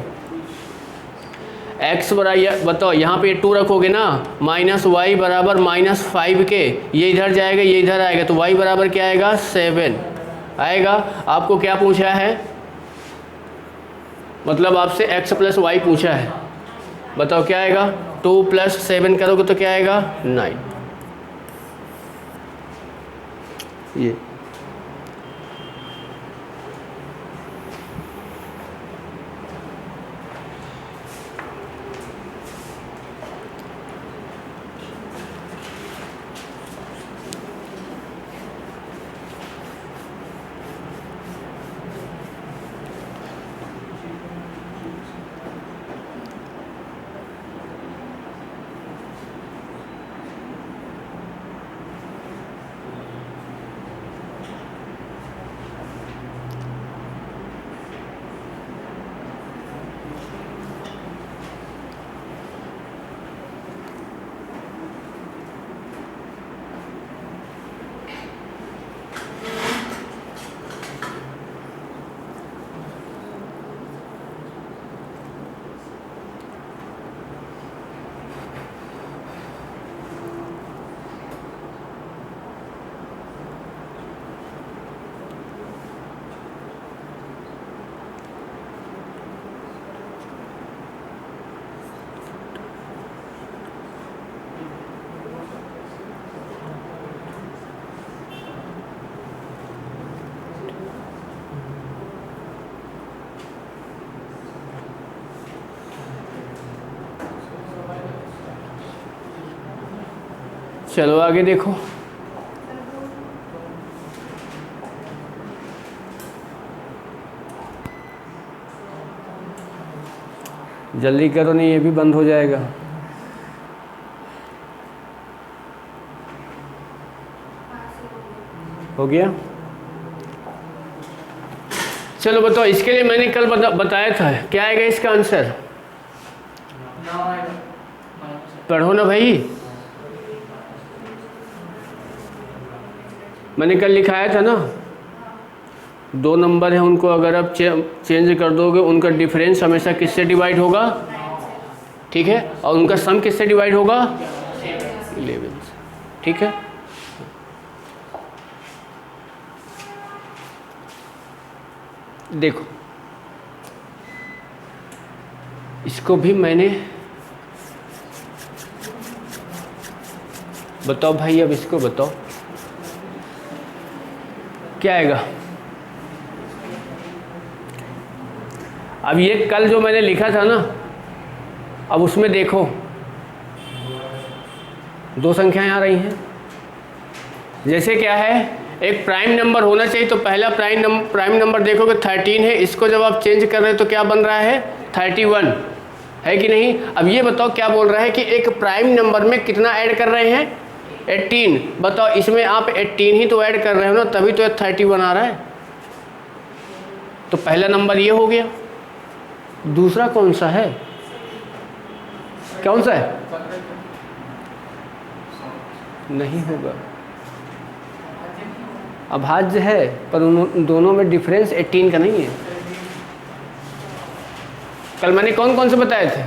x बराबर, बताओ यहाँ पे 2 रखोगे ना, -y बराबर -5 के। ये इधर जाएगा, ये इधर आएगा, तो y बराबर क्या आएगा, 7 आएगा। आपको क्या पूछा है, मतलब आपसे x + y पूछा है। बताओ क्या आएगा, 2 + 7 करोगे तो क्या आएगा, 9। ये चलो आगे देखो। जल्दी करो, नहीं ये भी बंद हो जाएगा। हो गया, चलो बताओ। इसके लिए मैंने कल बताया था, क्या आएगा इसका आंसर, पढ़ो ना भाई। मैंने कल लिखाया था ना, 2 नंबर है, उनको अगर आप चेंज कर दोगे, उनका डिफरेंस हमेशा किससे डिवाइड होगा, ठीक है, और उनका सम किससे डिवाइड होगा, 11 से, ठीक है। देखो इसको भी मैंने, बताओ भाई, अब इसको बताओ क्या आएगा। अब ये कल जो मैंने लिखा था ना, अब उसमें देखो दो संख्याएं आ रही हैं। जैसे क्या है, एक प्राइम नंबर होना चाहिए, तो पहला प्राइम नंबर देखोगे 13 है, इसको जब आप चेंज कर रहे हो तो क्या बन रहा है 31, है कि नहीं। अब ये बताओ क्या बोल रहा है कि एक प्राइम नंबर में कितना ऐड कर रहे हैं 18। बताओ इसमें आप 18 ही तो ऐड कर रहे हो ना, तभी तो 31 आ रहा है। तो पहला नंबर ये हो गया। दूसरा कौन सा है, कौन सा है, नहीं होगा, अभाज्य है, पर उन दोनों में डिफरेंस 18 का नहीं है। कल मैंने कौन कौन से बताए थे,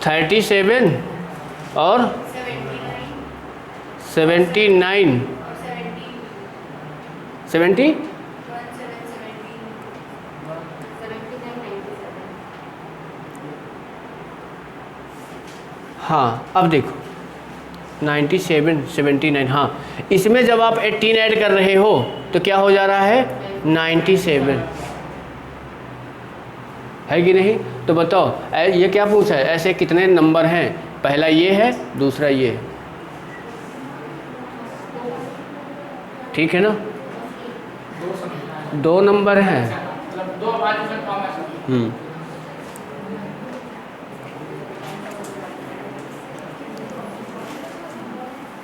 37 और 79, 70, हाँ अब देखो 97, 79, हाँ इसमें जब आप 18 ऐड कर रहे हो तो क्या हो जा रहा है 97, है कि नहीं। तो बताओ ये क्या पूछा है, ऐसे कितने नंबर हैं, पहला ये है, दूसरा ये है, ठीक है ना, दो नंबर हैं।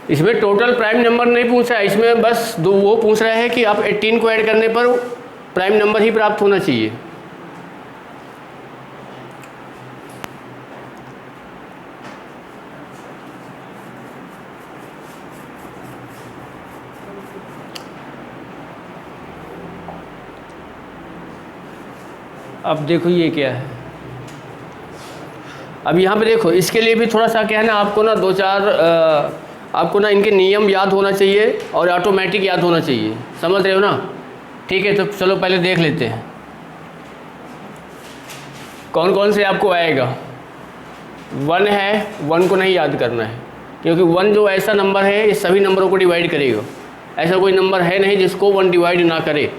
इसमें टोटल प्राइम नंबर नहीं पूछा है, इसमें बस दो वो पूछ रहा है कि आप 18 को ऐड करने पर प्राइम नंबर ही प्राप्त होना चाहिए। अब देखो ये क्या है, अब यहाँ पे देखो इसके लिए भी थोड़ा सा क्या है ना, आपको ना दो चार आपको ना इनके नियम याद होना चाहिए और ऑटोमेटिक याद होना चाहिए, समझ रहे हो ना। ठीक है, तो चलो पहले देख लेते हैं कौन कौन से आपको आएगा। 1 है, 1 को नहीं याद करना है, क्योंकि 1 जो ऐसा नंबर है ये सभी नंबरों को डिवाइड करेगा, ऐसा कोई नंबर है नहीं जिसको 1 डिवाइड ना करे,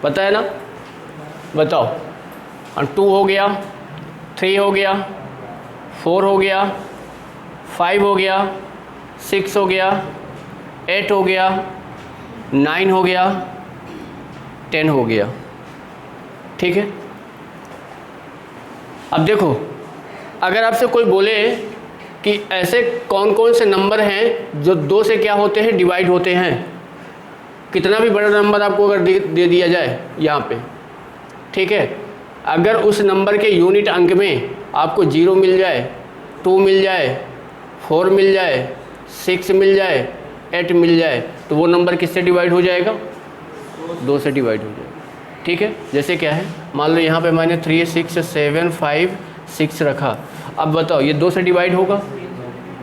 पता है ना। बताओ, 2 हो गया, 3 हो गया, 4 हो गया, 5 हो गया, 6 हो गया, 8 हो गया, 9 हो गया, 10 हो गया, ठीक है। अब देखो अगर आपसे कोई बोले कि ऐसे कौन कौन से नंबर हैं जो 2 से क्या होते हैं डिवाइड होते हैं, कितना भी बड़ा नंबर आपको अगर दे दिया जाए यहाँ पे, ठीक है, अगर उस नंबर के यूनिट अंक में आपको 0 मिल जाए, 2 मिल जाए, 4 मिल जाए, 6 मिल जाए, 8 मिल जाए, तो वो नंबर किससे डिवाइड हो जाएगा 2 से डिवाइड हो जाएगा, ठीक है। जैसे क्या है, मान लो यहाँ पे मैंने 3, 6, 7, 5, 6 रखा, अब बताओ ये 2 से डिवाइड होगा,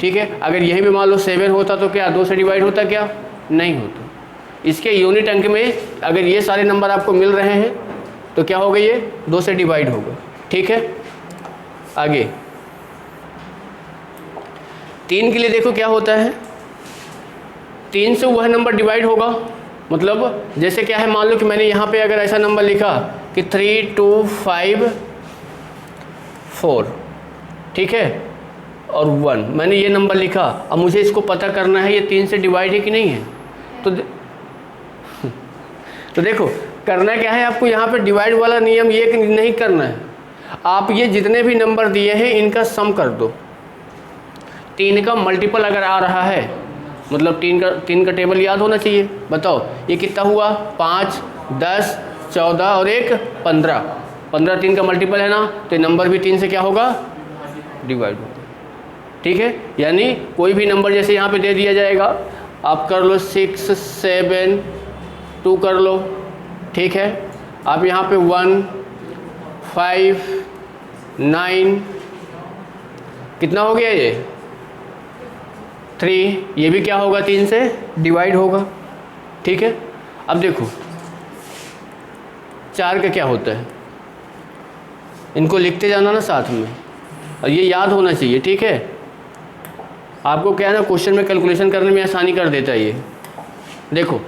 ठीक है। अगर यहीं पे मान लो 7 होता तो क्या 2 से डिवाइड होता, क्या नहीं होता। इसके यूनिट अंक में अगर ये सारे नंबर आपको मिल रहे हैं तो क्या होगा, ये 2 से डिवाइड होगा, ठीक है। आगे 3 के लिए देखो क्या होता है, 3 से वह नंबर डिवाइड होगा, मतलब जैसे क्या है, मान लो कि मैंने यहाँ पे अगर ऐसा नंबर लिखा कि 3, 2, 5, 4, ठीक है, और 1 मैंने ये नंबर लिखा। अब मुझे इसको पता करना है ये 3 से डिवाइड है कि नहीं है, तो देखो करना क्या है आपको, यहाँ पे डिवाइड वाला नियम ये नहीं करना है, आप ये जितने भी नंबर दिए हैं इनका सम कर दो। 3 का मल्टीपल अगर आ रहा है, मतलब 3 का टेबल याद होना चाहिए। बताओ ये कितना हुआ, 5, 10, 14 और 1 15, 15 3 का मल्टीपल है ना, तो ये नंबर भी 3 से क्या होगा डिवाइड होगा, ठीक है। यानी कोई भी नंबर जैसे यहाँ पे दे दिया जाएगा, आप कर लो 6, 7, 2 कर लो, ठीक है। आप यहाँ पे 1, 5, 9 कितना हो गया ये 3, ये भी क्या होगा 3 से डिवाइड होगा। ठीक है, अब देखो 4 का क्या होता है, इनको लिखते जाना ना साथ में, और ये याद होना चाहिए। ठीक है, आपको क्या है ना, क्वेश्चन में कैलकुलेशन करने में आसानी कर देता है ये। देखो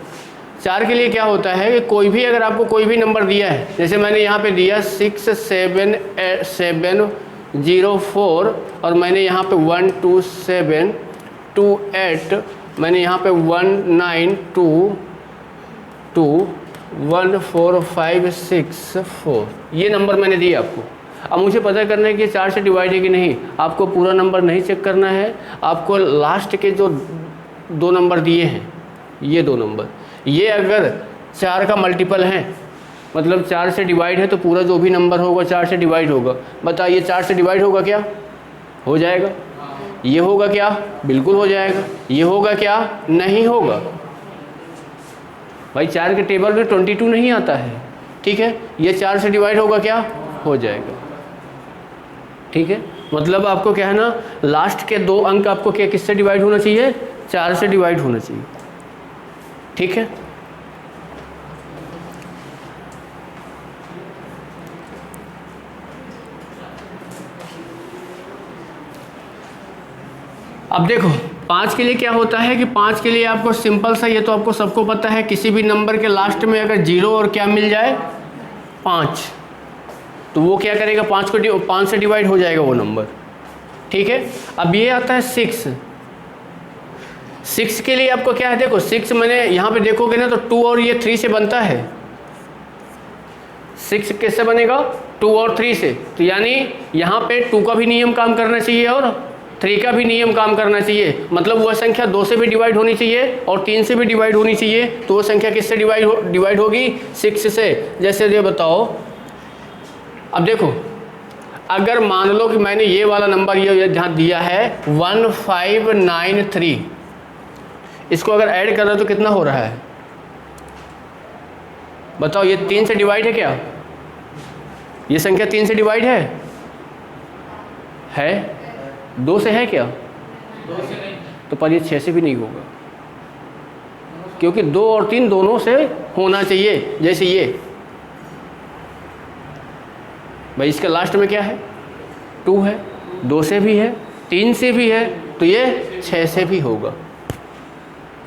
4 के लिए क्या होता है कि कोई भी, अगर आपको कोई भी नंबर दिया है, जैसे मैंने यहाँ पे दिया 6704 और मैंने यहाँ पे 12728, मैंने यहाँ पे 192214564, ये नंबर मैंने दिया आपको। अब मुझे पता करना है कि 4 से डिवाइड है कि नहीं। आपको पूरा नंबर नहीं चेक करना है, आपको लास्ट के जो 2 नंबर दिए हैं, ये 2 नंबर, ये अगर 4 का मल्टीपल है, मतलब 4 से डिवाइड है, तो पूरा जो भी नंबर होगा 4 से डिवाइड होगा। बताइए 4 से डिवाइड होगा क्या? हो जाएगा। ये होगा क्या? बिल्कुल हो जाएगा। ये होगा क्या? नहीं होगा। भाई 4 के टेबल में 22 नहीं आता है। ठीक है, ये 4 से डिवाइड होगा क्या? हो जाएगा। ठीक है, मतलब आपको क्या है ना, लास्ट के 2 अंक आपको क्या, किससे डिवाइड होना चाहिए? 4 से डिवाइड होना चाहिए। ठीक है, अब देखो 5 के लिए क्या होता है कि 5 के लिए आपको सिंपल सा, ये तो आपको सबको पता है, किसी भी नंबर के लास्ट में अगर 0 और क्या मिल जाए 5, तो वो क्या करेगा, 5 से डिवाइड हो जाएगा वो नंबर। ठीक है, अब ये आता है 6 के लिए आपको क्या है, देखो 6 मैंने यहाँ पे देखोगे ना तो 2 और ये 3 से बनता है। 6 कैसे बनेगा? 2 और 3 से, तो यानी यहाँ पे 2 का भी नियम काम करना चाहिए और 3 का भी नियम काम करना चाहिए। मतलब वह संख्या 2 से भी डिवाइड होनी चाहिए और 3 से भी डिवाइड होनी चाहिए। तो वो संख्या किससे डिवाइड होगी? 6 से। जैसे ये बताओ, अब देखो अगर मान लो कि मैंने ये वाला नंबर ये जहाँ दिया है 1593, इसको अगर ऐड कर रहे हो तो कितना हो रहा है बताओ? ये 3 से डिवाइड है क्या? ये संख्या 3 से डिवाइड है 2 से है क्या? 2 से नहीं। तो पर ये 6 से भी नहीं होगा, क्योंकि 2 और 3 दोनों से होना चाहिए। जैसे ये भाई, इसका लास्ट में क्या है? 2 है, 2 से भी है, 3 से भी है, तो ये 6 से भी होगा।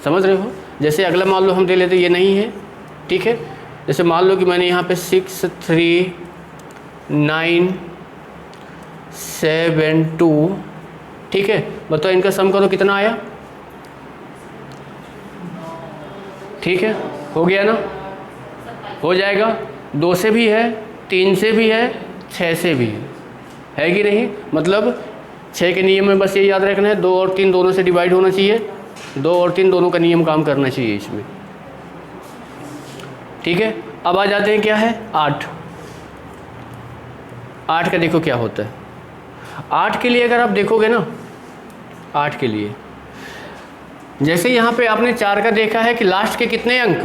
समझ रहे हो? जैसे अगला मान लो हम दे लेते, ये नहीं है। ठीक है, जैसे मान लो कि मैंने यहाँ पे 6397 ठीक है, बताओ इनका सम करो कितना आया? ठीक है, हो गया ना? हो जाएगा। 2 से भी है, 3 से भी है, 6 से भी है कि नहीं? मतलब 6 के नियम में बस ये याद रखना है, 2 और 3 दोनों से डिवाइड होना चाहिए। 2 और 3 दोनों का नियम काम करना चाहिए इसमें। ठीक है, अब आ जाते हैं क्या है? 8 का देखो क्या होता है। 8 के लिए अगर आप देखोगे ना, 8 के लिए जैसे यहाँ पे आपने 4 का देखा है कि लास्ट के कितने अंक?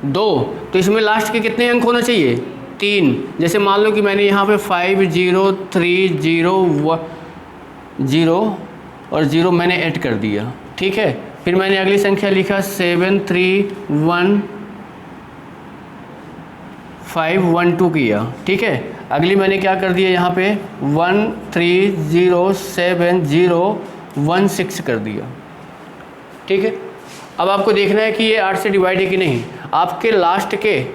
2, तो इसमें लास्ट के कितने अंक होना चाहिए? 3। जैसे मान लो कि मैंने यहाँ पे 50301 और 0 मैंने ऐड कर दिया। ठीक है, फिर मैंने अगली संख्या लिखा 7311512 किया। ठीक है, अगली मैंने क्या कर दिया, यहाँ पे 130716 कर दिया। ठीक है, अब आपको देखना है कि ये 8 से डिवाइड है कि नहीं। आपके लास्ट के,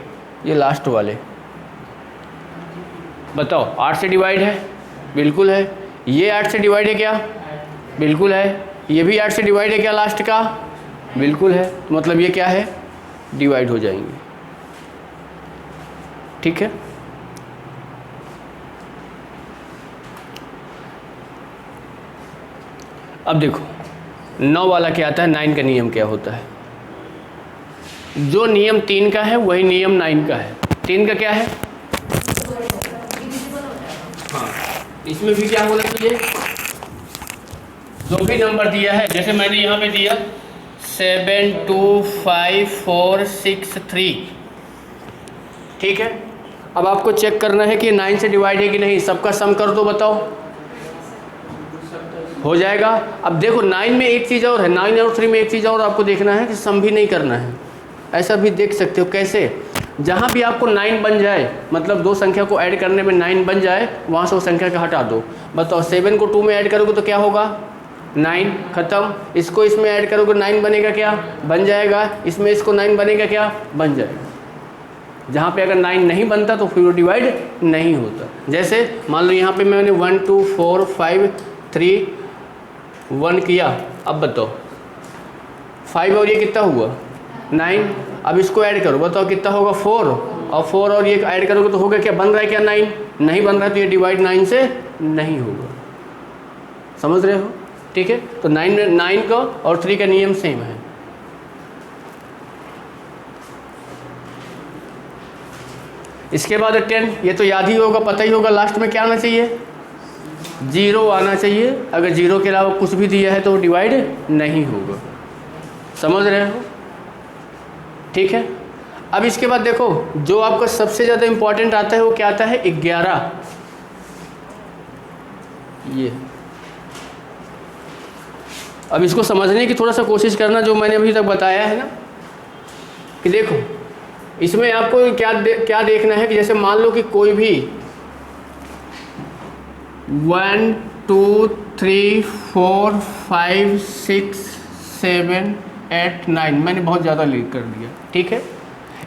ये लास्ट वाले बताओ 8 से डिवाइड है? बिल्कुल है। ये 8 से डिवाइड है क्या? बिल्कुल है। ये भी 8 से डिवाइड है क्या लास्ट का? बिल्कुल है। तो मतलब ये क्या है? डिवाइड हो जाएंगे। ठीक है, अब देखो 9 वाला क्या आता है? 9 का नियम क्या होता है? जो नियम 3 का है वही नियम 9 का है। 3 का क्या है? हाँ, इसमें भी क्या होना चाहिए? जो भी नंबर दिया है, जैसे मैंने यहाँ पे दिया 72546 ठीक है, अब आपको चेक करना है कि 9 से डिवाइड है कि नहीं। सबका सम कर दो, बताओ। हो जाएगा। अब देखो 9 में एक चीज़ और है, 9 और 3 में एक चीज़ और आपको देखना है कि सम भी नहीं करना है। ऐसा भी देख सकते हो कैसे, जहाँ भी आपको 9 बन जाए, मतलब दो संख्या को ऐड करने में 9 बन जाए, वहाँ से वो संख्या का हटा दो। बताओ 7 को 2 में ऐड करोगे तो क्या होगा, 9 खत्म। इसको इसमें ऐड करोगे 9 बनेगा क्या, बन जाएगा। इसमें इसको 9 बनेगा क्या, बन जाएगा। जहाँ पे अगर 9 नहीं बनता तो फिर वो डिवाइड नहीं होता। जैसे मान लो यहाँ पे मैंने 1 2 4 5 3 1 किया, अब बताओ 5 और ये कितना हुआ 9। अब इसको ऐड करो, बताओ कितना होगा 4, और 4 और ये ऐड करोगे तो होगा क्या, बन रहा है क्या 9, नहीं बन रहा है तो ये डिवाइड 9 से नहीं होगा। समझ रहे हो, ठीक है। तो 9 का और 3 का नियम सेम है। इसके बाद 10, ये तो याद ही होगा, पता ही होगा, लास्ट में क्या आना चाहिए, 0 आना चाहिए। अगर 0 के अलावा कुछ भी दिया है तो वो डिवाइड नहीं होगा। समझ रहे हो, ठीक है। अब इसके बाद देखो जो आपका सबसे ज़्यादा इम्पोर्टेंट आता है वो क्या आता है, 11। ये अब इसको समझने की थोड़ा सा कोशिश करना, जो मैंने अभी तक बताया है ना, कि देखो इसमें आपको क्या देखना है कि जैसे मान लो कि कोई भी 1 2 3 4 5 6 7 8 9, मैंने बहुत ज़्यादा लिख कर दिया, ठीक है।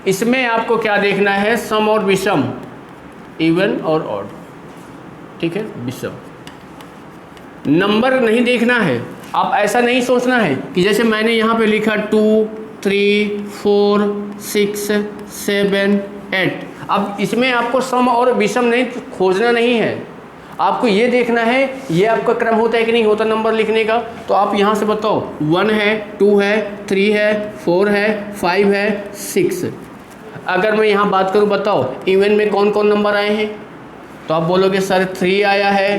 इसमें आपको क्या देखना है, सम और विषम, इवन और ऑड, ठीक है। विषम नंबर नहीं देखना है। आप ऐसा नहीं सोचना है कि जैसे मैंने यहाँ पे लिखा 2 3 4 6 7 8, अब इसमें आपको सम और विषम नहीं खोजना नहीं है, आपको ये देखना है ये आपका क्रम होता है कि नहीं होता नंबर लिखने का। तो आप यहाँ से बताओ 1 है 2 है 3 है 4 है 5 है 6। अगर मैं यहाँ बात करूँ, बताओ इवन में कौन कौन नंबर आए हैं, तो आप बोलोगे सर 3 आया है,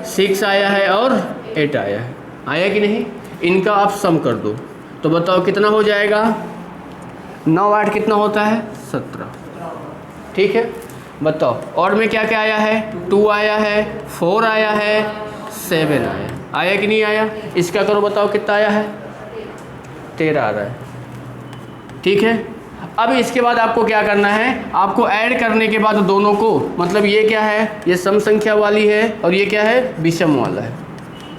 6 आया है और 8 आया है। आया कि नहीं, इनका आप सम कर दो तो बताओ कितना हो जाएगा, 9 8 कितना होता है 17, ठीक है। बताओ और में क्या क्या आया है, 2 आया है 4 आया है 7 आया कि नहीं आया। इसका करो, बताओ कितना आया है, 13 आ रहा है, ठीक है। अब इसके बाद आपको क्या करना है, आपको ऐड करने के बाद दोनों को, मतलब ये क्या है, ये सम संख्या वाली है और ये क्या है, विषम वाला है,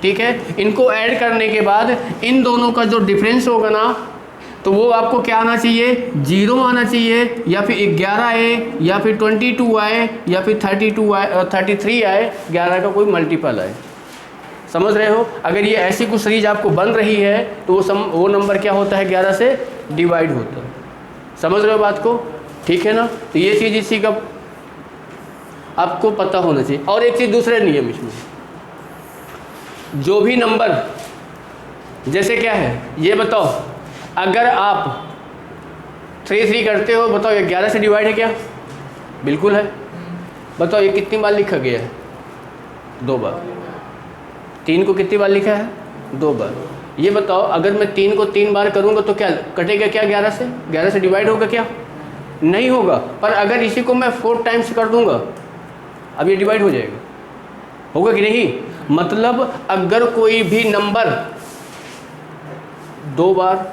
ठीक है। इनको ऐड करने के बाद इन दोनों का जो डिफरेंस होगा ना, तो वो आपको क्या आना चाहिए, 0 आना चाहिए, या फिर 11 आए, या फिर 22 आए, या फिर 32 आए, 33 आए, 11 का कोई मल्टीपल आए। समझ रहे हो, अगर ये ऐसी कुछ सीरीज आपको बन रही है तो वो नंबर क्या होता है, 11 से डिवाइड होता है। समझ रहे हो बात को, ठीक है ना। तो ये चीज़ इसी का आपको पता होना चाहिए। और एक चीज़ दूसरे नियम इसमें, जो भी नंबर, जैसे क्या है ये बताओ, अगर आप 3 करते हो, बताओ ये 11 से डिवाइड है क्या, बिल्कुल है। बताओ ये कितनी बार लिखा गया है, 2 बार। 3 को कितनी बार लिखा है, 2 बार। ये बताओ अगर मैं 3 को 3 बार करूँगा तो क्या कटेगा, क्या 11 से डिवाइड होगा क्या, नहीं होगा। पर अगर इसी को मैं 4 टाइम्स कर दूँगा, अब ये डिवाइड हो जाएगा, होगा कि नहीं। मतलब अगर कोई भी नंबर 2 बार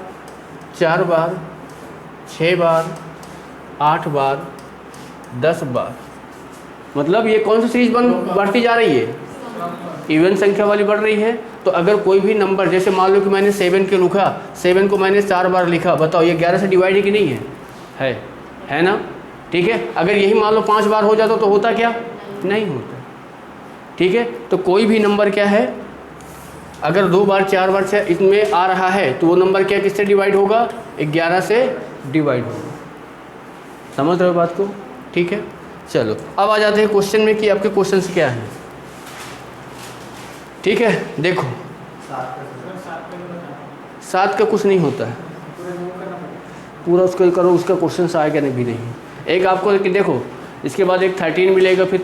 4 बार 6 बार 8 बार 10 बार, मतलब ये कौन सी सीरीज बढ़ती जा रही है, इवन संख्या वाली बढ़ रही है। तो अगर कोई भी नंबर, जैसे मान लो कि मैंने 7 के लिखा, 7 को मैंने 4 बार लिखा, बताओ ये 11 से डिवाइड है कि नहीं है, है ना, ठीक है। अगर यही मान लो 5 बार हो जाता तो होता क्या, नहीं होता, ठीक है। तो कोई भी नंबर क्या है, अगर 2 बार 4 बार 6 इसमें आ रहा है तो वो नंबर क्या किससे डिवाइड होगा, 11 से डिवाइड होगा। समझ रहे हो बात को, ठीक है। चलो अब आ जाते हैं क्वेश्चन में कि आपके क्वेश्चंस क्या हैं, ठीक है। देखो 7 का कुछ नहीं होता है, पूरा उसको करो, उसका क्वेश्चन आएगा नहीं भी नहीं। एक आपको कि देखो इसके बाद एक 13 मिलेगा, फिर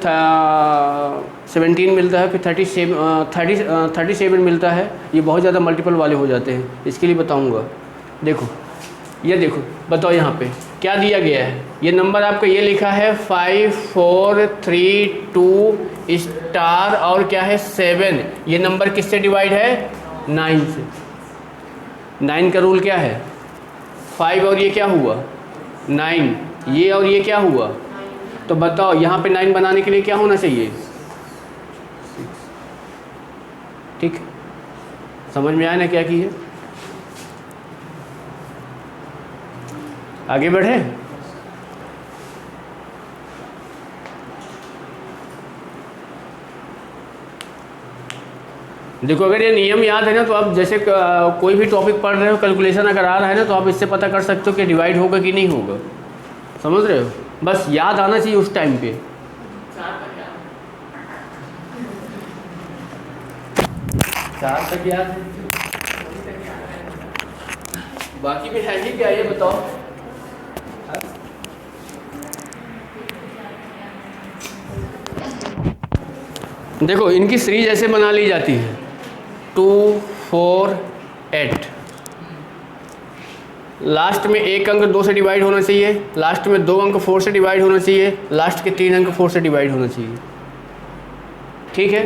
17 मिलता है, फिर 37 मिलता है। ये बहुत ज़्यादा मल्टीपल वाले हो जाते हैं, इसके लिए बताऊंगा। देखो ये देखो, बताओ यहाँ पे क्या दिया गया है, ये नंबर आपका ये लिखा है 5 4 3 2 स्टार और क्या है 7। ये नंबर किससे डिवाइड है, 9 से। 9 का रूल क्या है, 5 और ये क्या हुआ 9, ये और ये क्या हुआ, तो बताओ यहाँ पे 9 बनाने के लिए क्या होना चाहिए, 6। ठीक, समझ में आया ना क्या की है। आगे बढ़े। देखो अगर ये नियम याद है ना तो आप जैसे कोई भी टॉपिक पढ़ रहे हो, कैलकुलेशन अगर आ रहा है ना तो आप इससे पता कर सकते हो कि डिवाइड होगा कि नहीं होगा। समझ रहे हो, बस याद आना चाहिए उस टाइम पे। 4 तक याद है, बाकी भी है ही क्या ये बताओ। देखो इनकी सीरीज ऐसे बना ली जाती है 2 4 8। लास्ट में एक अंक 2 से डिवाइड होना चाहिए, लास्ट में 2 अंक 4 से डिवाइड होना चाहिए, लास्ट के 3 अंक 4 से डिवाइड होना चाहिए। ठीक है,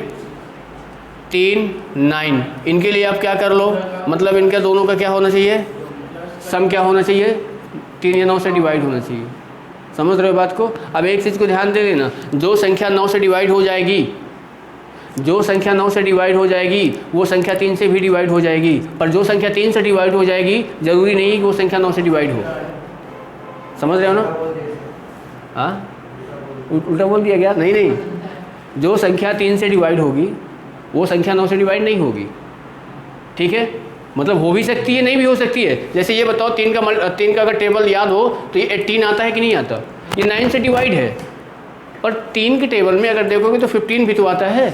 3 9, इनके लिए आप क्या कर लो, मतलब इनका दोनों का क्या होना चाहिए, सम क्या होना चाहिए, 3 या 9 से डिवाइड होना चाहिए। समझ रहे हो बात को। अब एक चीज़ को ध्यान दे लेना, जो संख्या 9 से डिवाइड हो जाएगी, जो संख्या 9 से डिवाइड हो जाएगी वो संख्या 3 से भी डिवाइड हो जाएगी, पर जो संख्या 3 से डिवाइड हो जाएगी ज़रूरी नहीं कि वो संख्या 9 से डिवाइड हो। समझ रहे हो ना। हाँ, उल्टा बोल दिया गया, नहीं नहीं, जो संख्या 3 से डिवाइड होगी वो संख्या 9 से डिवाइड नहीं होगी। ठीक है, मतलब हो भी सकती है, नहीं भी हो सकती है। जैसे ये बताओ 3 का अगर टेबल याद हो तो ये 18 आता है कि नहीं आता, ये 9 से डिवाइड है, पर 3 के टेबल में अगर देखोगे तो 15 भी तो आता है।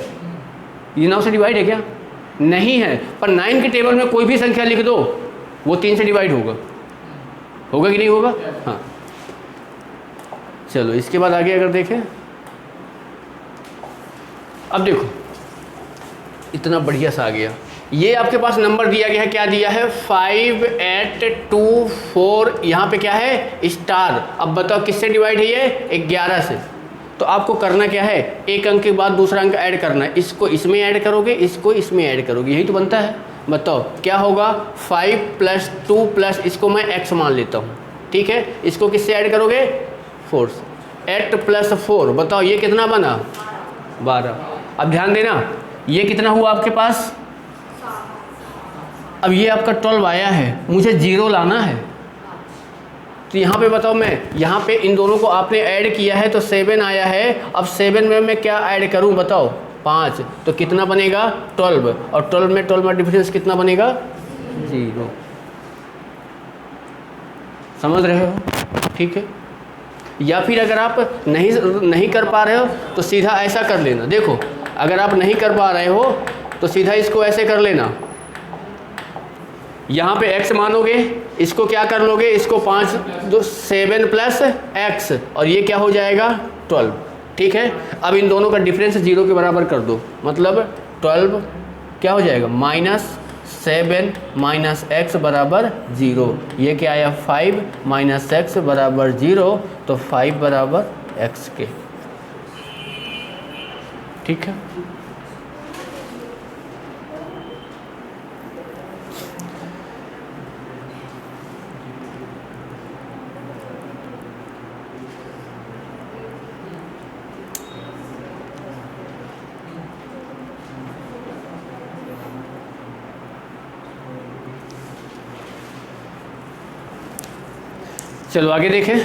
ये 9 से डिवाइड है क्या, नहीं है, पर 9 के टेबल में कोई भी संख्या लिख दो वो 3 से डिवाइड होगा, होगा कि नहीं होगा। हाँ चलो इसके बाद आगे अगर देखें, अब देखो इतना बढ़िया सा आ गया। ये आपके पास नंबर दिया गया है, क्या दिया है 5 8 2 4, यहाँ पे क्या है स्टार। अब बताओ किससे डिवाइड है ये, 11 से। तो आपको करना क्या है, एक अंक के बाद दूसरा अंक ऐड करना है, इसको इसमें ऐड करोगे, इसको इसमें ऐड करोगे, यही तो बनता है। बताओ क्या होगा, 5 + 2 + इसको मैं x मान लेता हूँ। ठीक है, इसको किससे ऐड करोगे, 4 से। 8 + 4 बताओ ये कितना बना, 12। अब ध्यान देना ये कितना हुआ आपके पास, अब ये आपका 12 आया है, मुझे 0 लाना है। तो यहाँ पे बताओ, मैं यहाँ पे इन दोनों को आपने ऐड किया है तो 7 आया है। अब 7 में मैं क्या ऐड करूँ बताओ, 5, तो कितना बनेगा 12, और 12 में डिफरेंस कितना बनेगा, 0। समझ रहे हो। ठीक है, या फिर अगर आप नहीं कर पा रहे हो तो सीधा ऐसा कर लेना। देखो अगर आप नहीं कर पा रहे हो तो सीधा इसको ऐसे कर लेना, यहाँ पे x मानोगे, इसको क्या कर लोगे, इसको 5 2 7 + x, और ये क्या हो जाएगा 12। ठीक है, अब इन दोनों का डिफरेंस 0 के बराबर कर दो, मतलब 12 क्या हो जाएगा, -7 - x = 0। ये क्या आया 5 - x = 0, तो 5 = x के। ठीक है, चलो आगे देखें।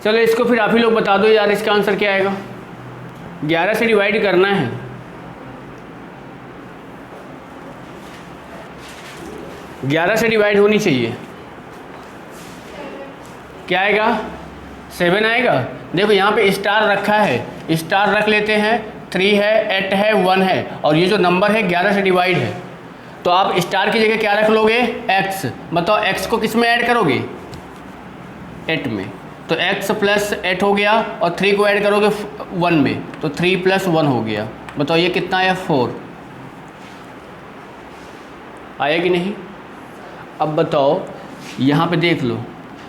चलो इसको फिर आप ही लोग बता दो यार, इसका आंसर क्या आएगा। 11 से डिवाइड करना है, ग्यारह से डिवाइड होनी चाहिए, क्या आएगा 7 आएगा। देखो यहाँ पे स्टार रखा है, स्टार रख लेते हैं, 3 है 8 है 1 है, और ये जो नंबर है 11 से डिवाइड है, तो आप स्टार की जगह क्या रख लोगे, x। बताओ x को किस में ऐड करोगे, 8 में, तो x + 8 हो गया, और 3 को ऐड करोगे 1 में, तो 3 + 1 हो गया। बताओ ये कितना आया, 4 आया कि नहीं। अब बताओ यहाँ पे देख लो,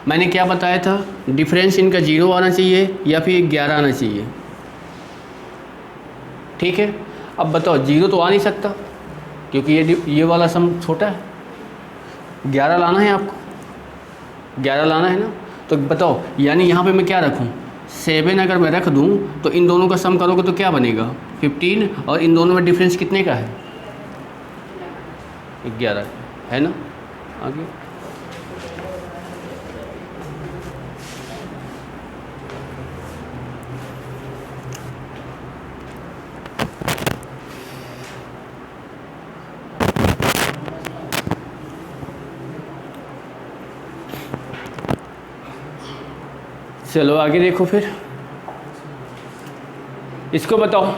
मैंने क्या बताया था, डिफरेंस इनका 0 आना चाहिए या फिर 11 आना चाहिए। ठीक है, अब बताओ 0 तो आ नहीं सकता क्योंकि ये वाला सम छोटा है, 11 लाना है आपको, 11 लाना है ना। तो बताओ यानी यहाँ पे मैं क्या रखूँ, 7 अगर मैं रख दूँ तो इन दोनों का सम करोगे तो क्या बनेगा 15, और इन दोनों में डिफरेंस कितने का है 11 है ना। आगे चलो आगे देखो, फिर इसको बताओ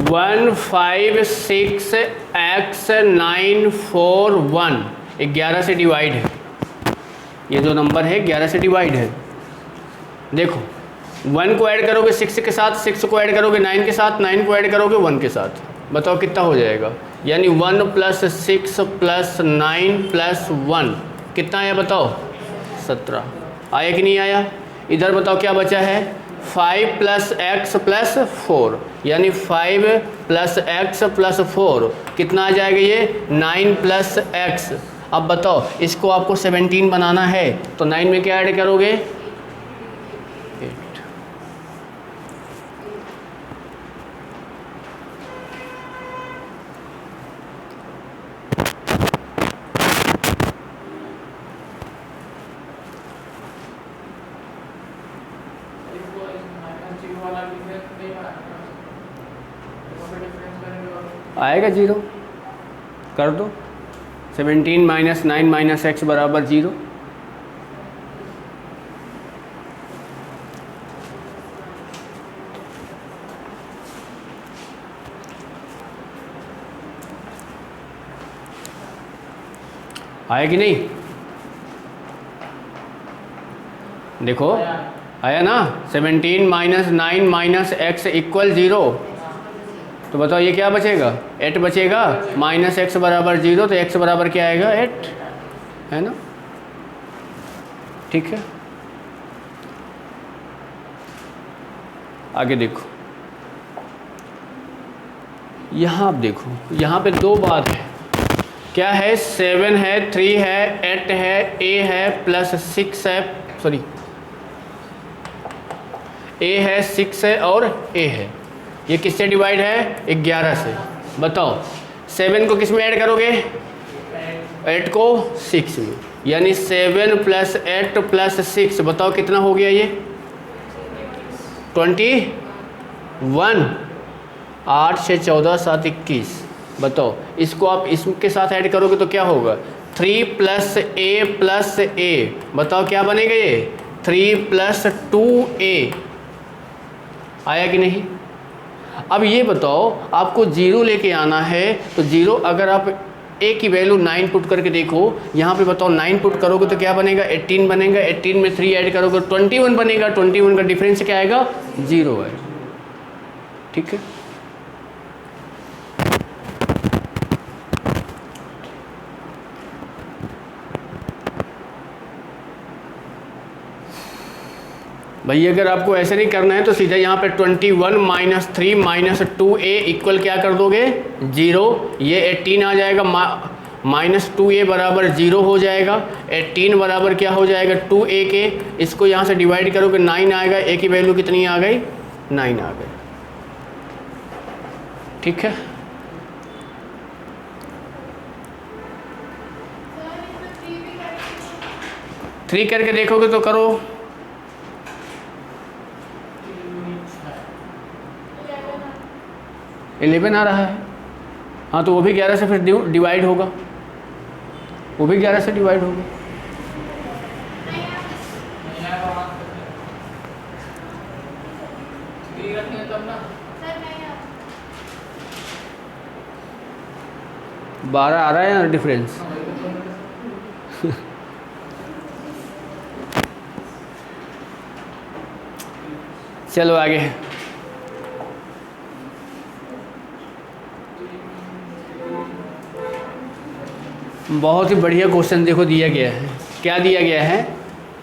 156x941 11 से डिवाइड है, ये जो नंबर है 11 से डिवाइड है। देखो 1 को ऐड करोगे 6 के साथ, 6 को ऐड करोगे 9 के साथ, 9 को ऐड करोगे 1 के साथ, बताओ कितना हो जाएगा। यानी 1 + 6 + 9 + 1 कितना आया बताओ 17, आया कि नहीं आया। इधर बताओ क्या बचा है 5 + x + 4, यानी 5 + x + 4 कितना आ जाएगा ये 9 + x। अब बताओ इसको आपको 17 बनाना है तो 9 में क्या ऐड करोगे 8। आएगा 0, कर दो 17 - 9 - x = 0। आया कि नहीं, देखो आया ना, 17 - 9 - x = 0। तो बताओ ये क्या बचेगा 8 बचेगा, -x = 0, तो x बराबर क्या आएगा 8, है ना। ठीक है, आगे देखो, यहाँ आप देखो, यहाँ पे 2 बात है, क्या है 7 है, 3 है, 8 है, a है +6 है, सॉरी a है 6 है और a है, ये किससे डिवाइड है 11 से। बताओ 7 को किस में ऐड करोगे 8 को 6 में, यानी 7 + 8 + 6 बताओ कितना हो गया ये 21। 8 × 6 = 14, 7 × 21। बताओ इसको आप इसके साथ ऐड करोगे तो क्या होगा 3 + a + a, बताओ क्या बनेगा ये 3 + 2a, आया कि नहीं। अब ये बताओ आपको 0 लेके आना है, तो 0 अगर आप a की वैल्यू 9 पुट करके देखो, यहाँ पे बताओ 9 पुट करोगे तो क्या बनेगा 18 बनेगा, 18 में 3 ऐड करोगे 21 बनेगा, 21 का डिफरेंस क्या आएगा 0 है। ठीक है, भाई अगर आपको ऐसे नहीं करना है तो सीधा यहाँ पे 21 - 3 - 2a इक्वल क्या कर दोगे 0, ये 18 आ जाएगा, -2a = 0 हो जाएगा, 18 बराबर क्या हो जाएगा 2a के, इसको यहाँ से डिवाइड करोगे 9 आएगा, a की वैल्यू कितनी आ गई 9 आ गई। ठीक है, थ्री करके देखोगे तो करो, इलेवन आ रहा है, हाँ तो वो भी 11 से फिर डिवाइड होगा, वो भी 11 से डिवाइड होगा। बारह आ रहा है ना डिफरेंस। चलो आगे, बहुत ही बढ़िया क्वेश्चन देखो दिया गया है। क्या दिया गया है?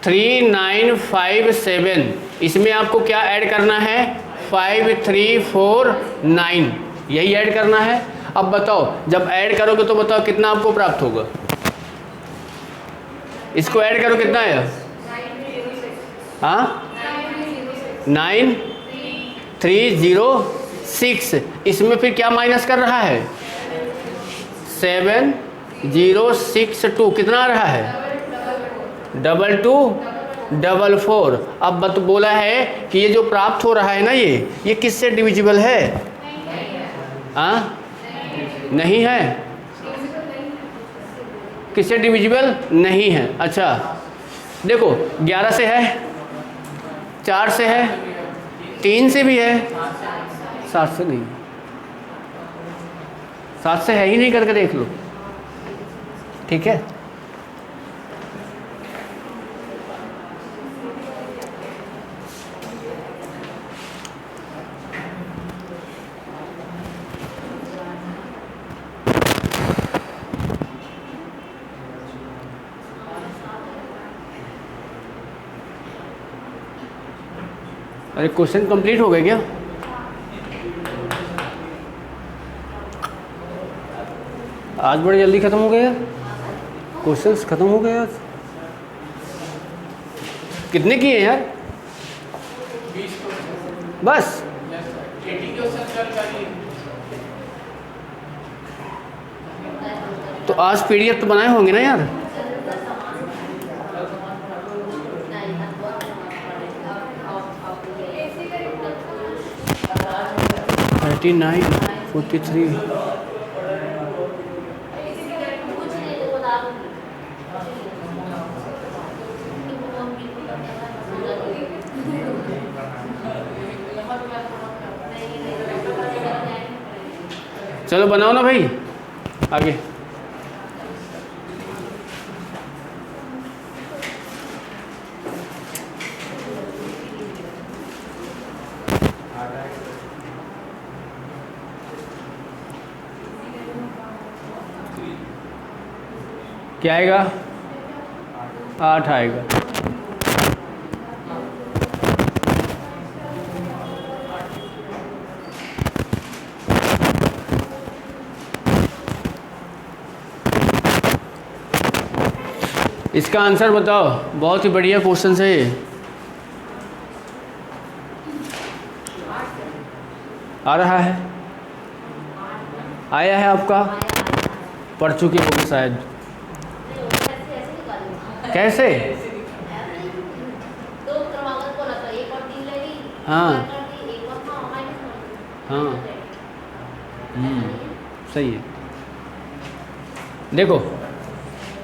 3957, इसमें आपको क्या ऐड करना है? 5349, यही ऐड करना है। अब बताओ, जब ऐड करोगे तो बताओ कितना आपको प्राप्त होगा? इसको ऐड करो, कितना है? हाँ, 9306। इसमें फिर क्या माइनस कर रहा है? 7062। कितना आ रहा है? 2244। अब बोला है कि ये जो प्राप्त हो रहा है ना, ये किससे डिविजिबल है? हाँ, नहीं है। किससे डिविजिबल नहीं है? अच्छा देखो, 11 से है, 4 से है, 3 से भी है, 7 से नहीं। 7 से है ही नहीं, करके देख लो। ठीक है, अरे क्वेश्चन कंप्लीट हो गए क्या? आज बड़े जल्दी ख़त्म हो गए यार, क्वेश्चंस ख़त्म हो गए आज। कितने किए यार? बस तो आज पीडीएफ तो बनाए होंगे ना यार? थर्टी 43। चलो बनाओ ना भाई आगे। क्या आएगा? 8 आएगा। इसका आंसर बताओ। बहुत ही बढ़िया क्वेश्चन है ये। आ रहा है? आया है आपका? पढ़ चुके हो शायद। कैसे? हाँ हाँ, सही है। देखो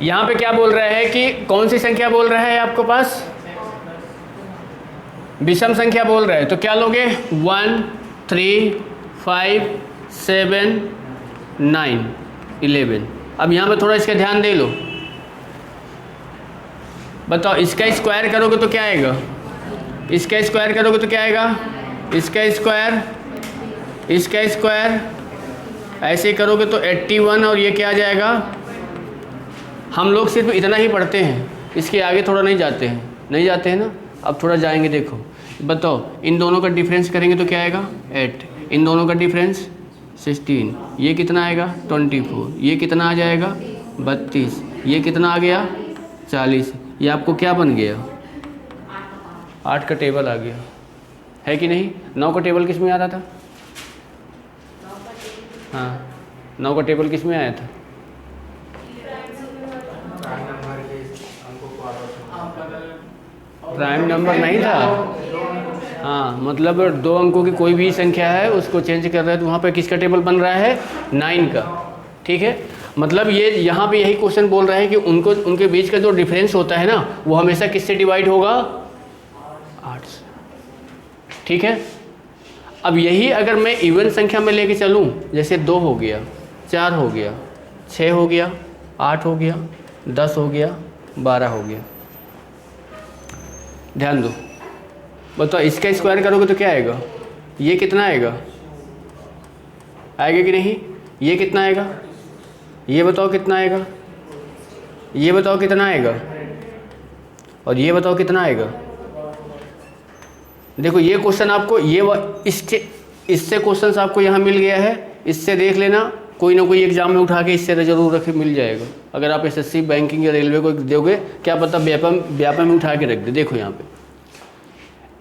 यहाँ पे क्या बोल रहा है कि कौन सी संख्या बोल रहा है आपके पास? विषम संख्या बोल रहा है, तो क्या लोगे? 1 3 5 7 9 11। अब यहाँ पे थोड़ा इसका ध्यान दे लो। बताओ, इसका स्क्वायर करोगे तो क्या आएगा? इसका स्क्वायर करोगे तो क्या आएगा? इसका स्क्वायर, इसका स्क्वायर, ऐसे करोगे तो 81। और ये क्या आ जाएगा? हम लोग सिर्फ इतना ही पढ़ते हैं, इसके आगे थोड़ा नहीं जाते हैं। नहीं जाते हैं ना, अब थोड़ा जाएंगे। देखो बताओ, इन दोनों का डिफरेंस करेंगे तो क्या आएगा? 8। इन दोनों का डिफरेंस 16। ये कितना आएगा? 24। ये कितना आ जाएगा? 32। ये कितना आ गया? 40। ये आपको क्या बन गया? 8 का टेबल आ गया, है कि नहीं? 9 का टेबल किस में आता था? हाँ, 9 का टेबल किस में आया था? प्राइम नंबर नहीं था। हाँ, मतलब 2 अंकों की कोई भी संख्या है, उसको चेंज कर रहे हैं तो वहाँ पे किसका टेबल बन रहा है? 9 का। ठीक है, मतलब ये यहाँ पे यही क्वेश्चन बोल रहा है कि उनके बीच का जो डिफरेंस होता है ना, वो हमेशा किससे डिवाइड होगा? 8 से। ठीक है, अब यही अगर मैं इवन संख्या में लेके चलूँ, जैसे 2 हो गया, 4 हो गया, 6 हो गया, 8 हो गया, 10 हो गया, 12 हो गया। ध्यान दो, बताओ इसका स्क्वायर करोगे तो क्या आएगा? ये कितना आएगा? आएगा कि नहीं? ये कितना आएगा? ये बताओ कितना आएगा? ये बताओ कितना आएगा, और ये बताओ कितना आएगा। देखो ये क्वेश्चन आपको इससे क्वेश्चन आपको यहाँ मिल गया है, इससे देख लेना, कोई ना कोई एग्जाम में उठा के इससे जरूर रख मिल जाएगा। अगर आप एसएससी बैंकिंग या रेलवे को दोगे, क्या पता व्यापम में उठा के रख दे। देखो यहाँ पे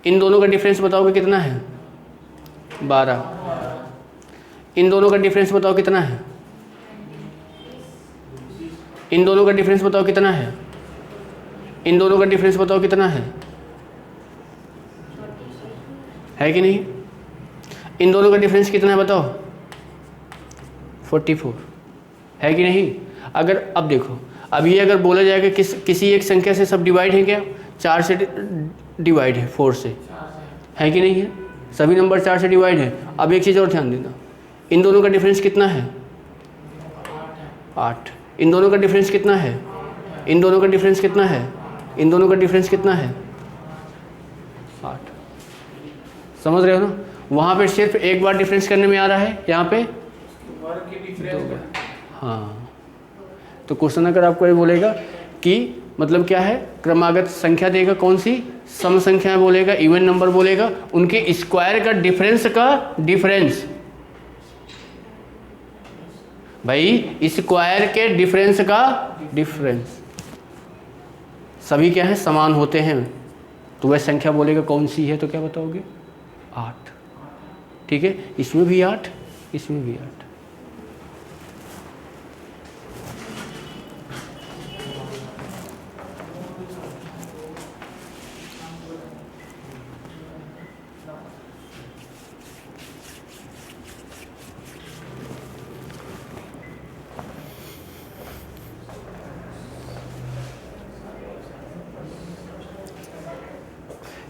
इन दोनों का डिफरेंस बताओगे कितना है, 12। इन दोनों का डिफरेंस बताओ कितना है, इन दोनों का डिफरेंस बताओ कितना है, इन दोनों का डिफरेंस बताओ कितना है कि नहीं। इन दोनों का डिफरेंस कितना है बताओ, 44 है कि नहीं। अगर अब देखो, अब ये अगर बोला जाएगा किसी एक संख्या से सब डिवाइड है क्या, 4 से डिवाइड है, 4 से है कि नहीं है, सभी नंबर 4 से डिवाइड है। अब एक चीज़ और ध्यान देना, इन दोनों का डिफरेंस कितना है, 8। इन दोनों का डिफरेंस कितना है, इन दोनों का डिफरेंस कितना है, इन दोनों का डिफरेंस कितना है, 8। समझ रहे हो ना। वहाँ पे सिर्फ एक बार डिफरेंस करने में आ रहा है, यहाँ पे हाँ। तो क्वेश्चन अगर आपको ये बोलेगा कि मतलब क्या है, क्रमागत संख्या देगा, कौन सी सम संख्या बोलेगा, इवन नंबर बोलेगा, उनके स्क्वायर का डिफरेंस भाई स्क्वायर के डिफरेंस का डिफरेंस, सभी क्या है समान होते हैं, तो वह संख्या बोलेगा कौन सी है, तो क्या बताओगे, 8। ठीक है, इसमें भी 8, इसमें भी 8।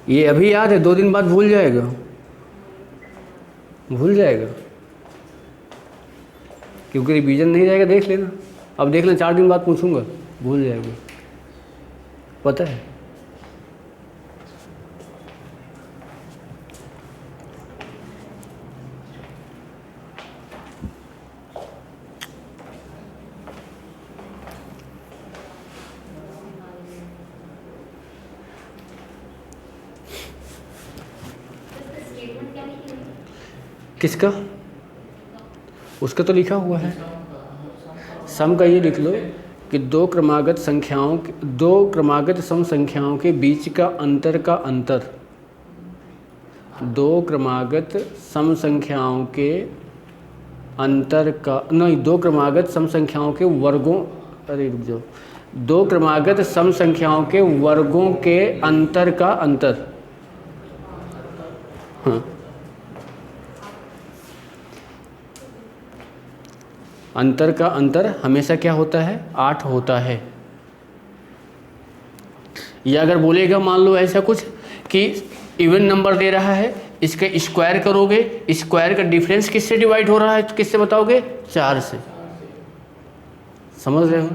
ये अभी याद है, 2 दिन बाद भूल जाएगा, क्योंकि रिवीजन नहीं जाएगा। देख लेना, अब देख लेना, 4 दिन बाद पूछूंगा, भूल जाएगा, पता है। किसका, उसका तो लिखा हुआ है, सम का ये लिख लो कि दो क्रमागत सम संख्याओं के बीच का अंतर दो क्रमागत सम संख्याओं के अंतर का नहीं, दो क्रमागत सम संख्याओं के वर्गों, अरे रुक जाओ, दो क्रमागत सम संख्याओं के वर्गों के अंतर का अंतर, हाँ, अंतर का अंतर हमेशा क्या होता है, 8 होता है। या अगर बोलेगा मान लो ऐसा कुछ कि इवन नंबर दे रहा है, इसका स्क्वायर करोगे, स्क्वायर का डिफरेंस किससे डिवाइड हो रहा है, किससे बताओगे, 4 से। समझ रहे हो,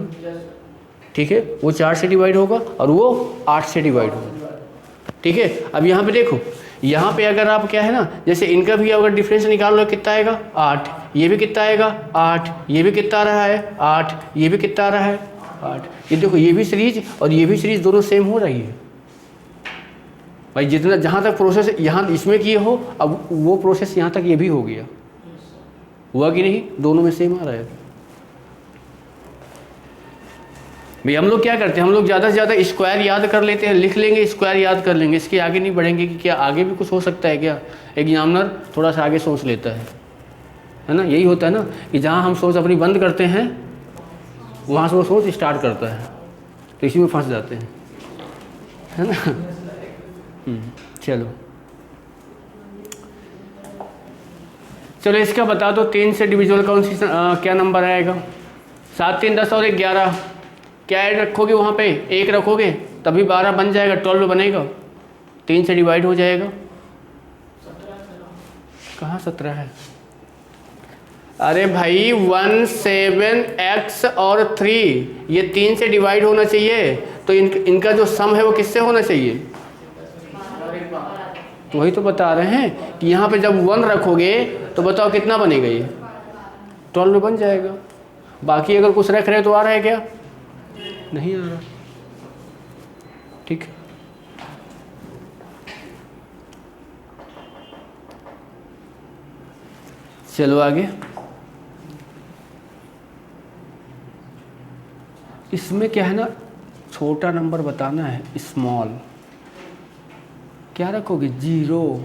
ठीक है, वो 4 से डिवाइड होगा और वो 8 से डिवाइड होगा। ठीक है, अब यहाँ पे देखो, यहाँ पे अगर आप क्या है ना, जैसे इनका भी अगर डिफरेंस निकाल लो कितना आएगा, 8, ये भी कितना आएगा, 8, ये भी कितना आ रहा है, 8, ये भी कितना आ रहा है, 8। ये देखो, ये भी सीरीज और ये भी सीरीज दोनों सेम हो रही है भाई। जितना जहाँ तक प्रोसेस यहाँ इसमें किए हो, अब वो प्रोसेस यहाँ तक ये भी हो गया, हुआ कि नहीं, दोनों में सेम आ रहा है भाई। हम लोग क्या करते हैं, हम लोग ज़्यादा से ज़्यादा स्क्वायर याद कर लेते हैं, लिख लेंगे, स्क्वायर याद कर लेंगे, इसके आगे नहीं बढ़ेंगे कि क्या आगे भी कुछ हो सकता है क्या। एग्जामिनर थोड़ा सा आगे सोच लेता है ना, यही होता है ना कि जहाँ हम सोच अपनी बंद करते हैं वहाँ से वो सोच स्टार्ट करता है, तो इसी में फंस जाते हैं, है ना। चलो इसका बता दो, 3 से डिविजिबल कौन सी क्या नंबर आएगा, 7, 3, 10 और 11, क्या ऐड रखोगे वहाँ पे, 1 रखोगे तभी 12 बन जाएगा, 12 बनेगा, 3 से डिवाइड हो जाएगा। कहाँ 17 है, अरे भाई 1, 7, x और 3 ये 3 से डिवाइड होना चाहिए, तो इनका जो सम है वो किससे होना चाहिए, तो वही तो बता रहे हैं कि यहाँ पे जब 1 रखोगे तो बताओ कितना बनेगा, ये 12 बन जाएगा। बाकी अगर कुछ रख रहे तो आ रहा है क्या, नहीं आ रहा। ठीक है, चलो आगे। इसमें क्या है ना, छोटा नंबर बताना है, स्मॉल। क्या रखोगे? 0।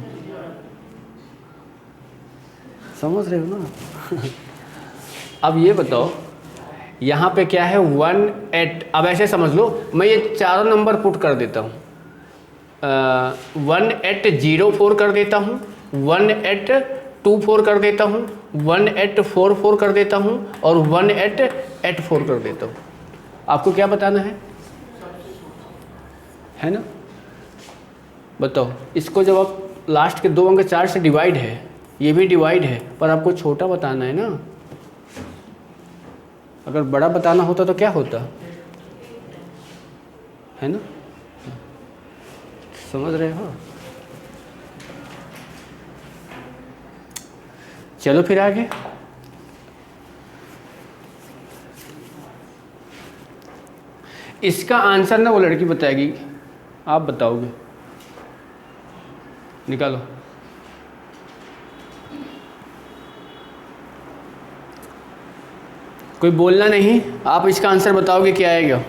समझ रहे हो ना? अब ये बताओ, यहाँ पे क्या है 1 8। अब ऐसे समझ लो, मैं ये चारों नंबर पुट कर देता हूँ। 1 8 0 4 कर देता हूँ, 1 8 2 4 कर देता हूँ, 1 8 4 4 कर देता हूँ, और 1 8 8 4 कर देता हूँ। आपको क्या बताना है ना? बताओ, इसको जब आप लास्ट के 2 अंक 4 से डिवाइड है, ये भी डिवाइड है, पर आपको छोटा बताना है ना। अगर बड़ा बताना होता तो क्या होता है ना? समझ रहे हो? चलो फिर आगे। इसका आंसर ना वो लड़की बताएगी, आप बताओगे। निकालो। कोई बोलना नहीं, आप इसका आंसर बताओगे क्या आएगा।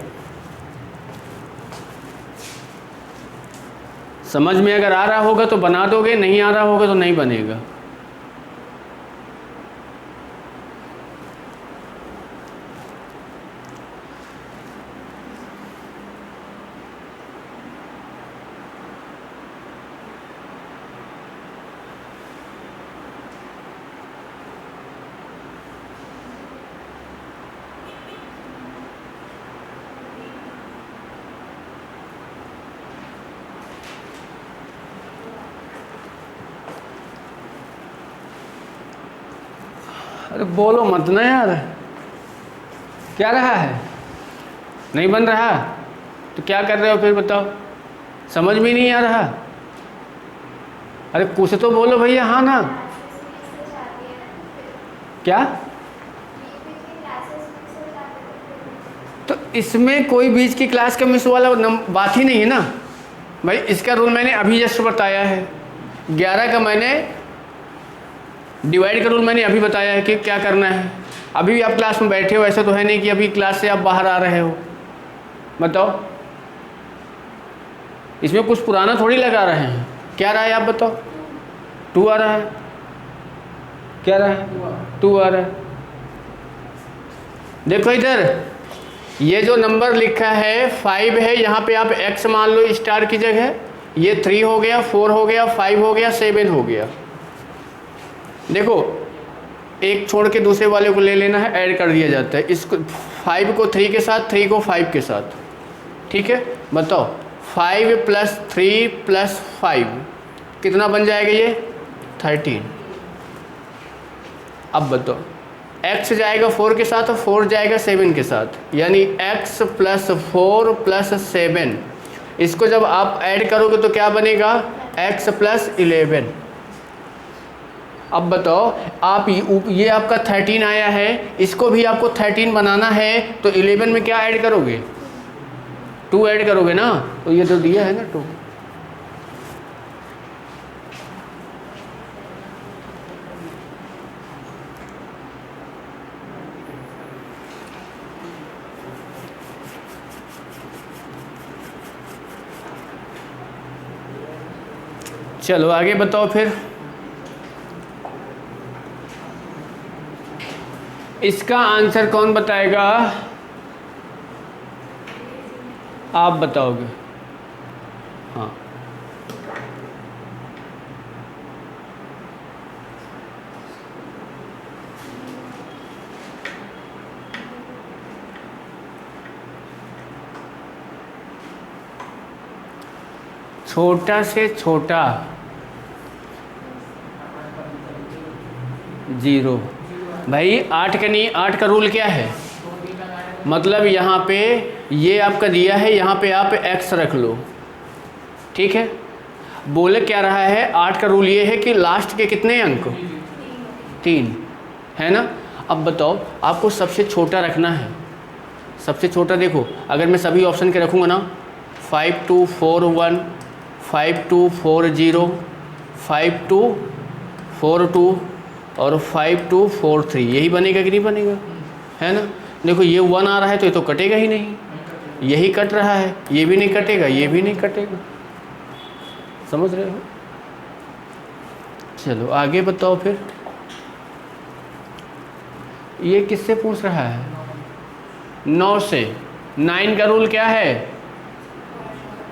समझ में अगर आ रहा होगा तो बना दोगे, नहीं आ रहा होगा तो नहीं बनेगा। अरे बोलो मत ना यार, क्या रहा है? नहीं बन रहा तो क्या कर रहे हो फिर बताओ? समझ में नहीं आ रहा? अरे कुछ तो बोलो भैया, हाँ ना। क्या? तो इसमें कोई बीच की क्लास का मिस वाला बात ही नहीं है ना भाई। इसका रूल मैंने अभी जस्ट बताया है। 11 का मैंने डिवाइड का रूल मैंने अभी बताया है कि क्या करना है। अभी भी आप क्लास में बैठे हो, ऐसा तो है नहीं कि अभी क्लास से आप बाहर आ रहे हो। बताओ, इसमें कुछ पुराना थोड़ी लगा रहे हैं। क्या रहा है आप बताओ? 2 आ रहा है। क्या रहा है? 2 आ रहा है। देखो इधर, ये जो नंबर लिखा है 5 है, यहाँ पे आप x मान लो स्टार की जगह। ये 3 हो गया, 4 हो गया, 5 हो गया, 7 हो गया। देखो, एक छोड़ के दूसरे वाले को ले लेना है, ऐड कर दिया जाता है। इसको 5 को 3 के साथ, 3 को 5 के साथ। ठीक है, बताओ 5 + 3 + 5 कितना बन जाएगा? ये 13। अब बताओ, x जाएगा 4 के साथ और 4 जाएगा 7 के साथ, यानी x + 4 + 7। इसको जब आप ऐड करोगे तो क्या बनेगा? x + 11। अब बताओ, आप ये आपका 13 आया है, इसको भी आपको 13 बनाना है, तो 11 में क्या ऐड करोगे? 2 ऐड करोगे ना। तो ये तो दिया है ना 2। चलो आगे बताओ फिर। इसका आंसर कौन बताएगा? आप बताओगे। हाँ, छोटा से छोटा 0। भाई 8 का नहीं, 8 का रूल क्या है? मतलब यहाँ पे ये आपका दिया है, यहाँ पे आप x रख लो। ठीक है, बोले क्या रहा है? 8 का रूल ये है कि लास्ट के कितने अंक? 3 है ना। अब बताओ, आपको सबसे छोटा रखना है। सबसे छोटा देखो, अगर मैं सभी ऑप्शन के रखूँगा ना 5241, 5240, 5242 और 5243, यही बनेगा कि नहीं बनेगा, है ना। देखो ये 1 आ रहा है तो ये तो कटेगा ही नहीं, यही कट रहा है, ये भी नहीं कटेगा, ये भी नहीं कटेगा, समझ रहे हो। चलो आगे बताओ फिर, ये किससे पूछ रहा है, 9 से। 9 का रूल क्या है,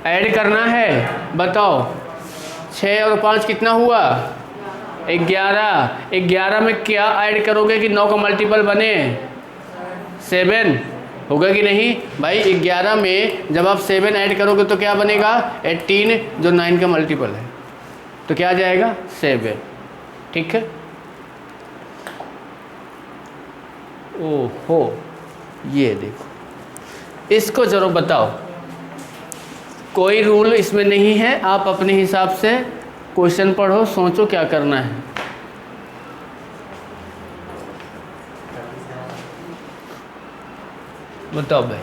ऐड करना है, बताओ 6 और 5 कितना हुआ, 11। 11 में क्या ऐड करोगे कि 9 का मल्टीपल बने, 7 होगा कि नहीं भाई। 11 में जब आप 7 ऐड करोगे तो क्या बनेगा, 18, जो 9 का मल्टीपल है, तो क्या आ जाएगा 7, ठीक है। ओहो, ये देखो, इसको जरूर बताओ, कोई रूल इसमें नहीं है, आप अपने हिसाब से क्वेश्चन पढ़ो, सोचो क्या करना है। बताओ भाई,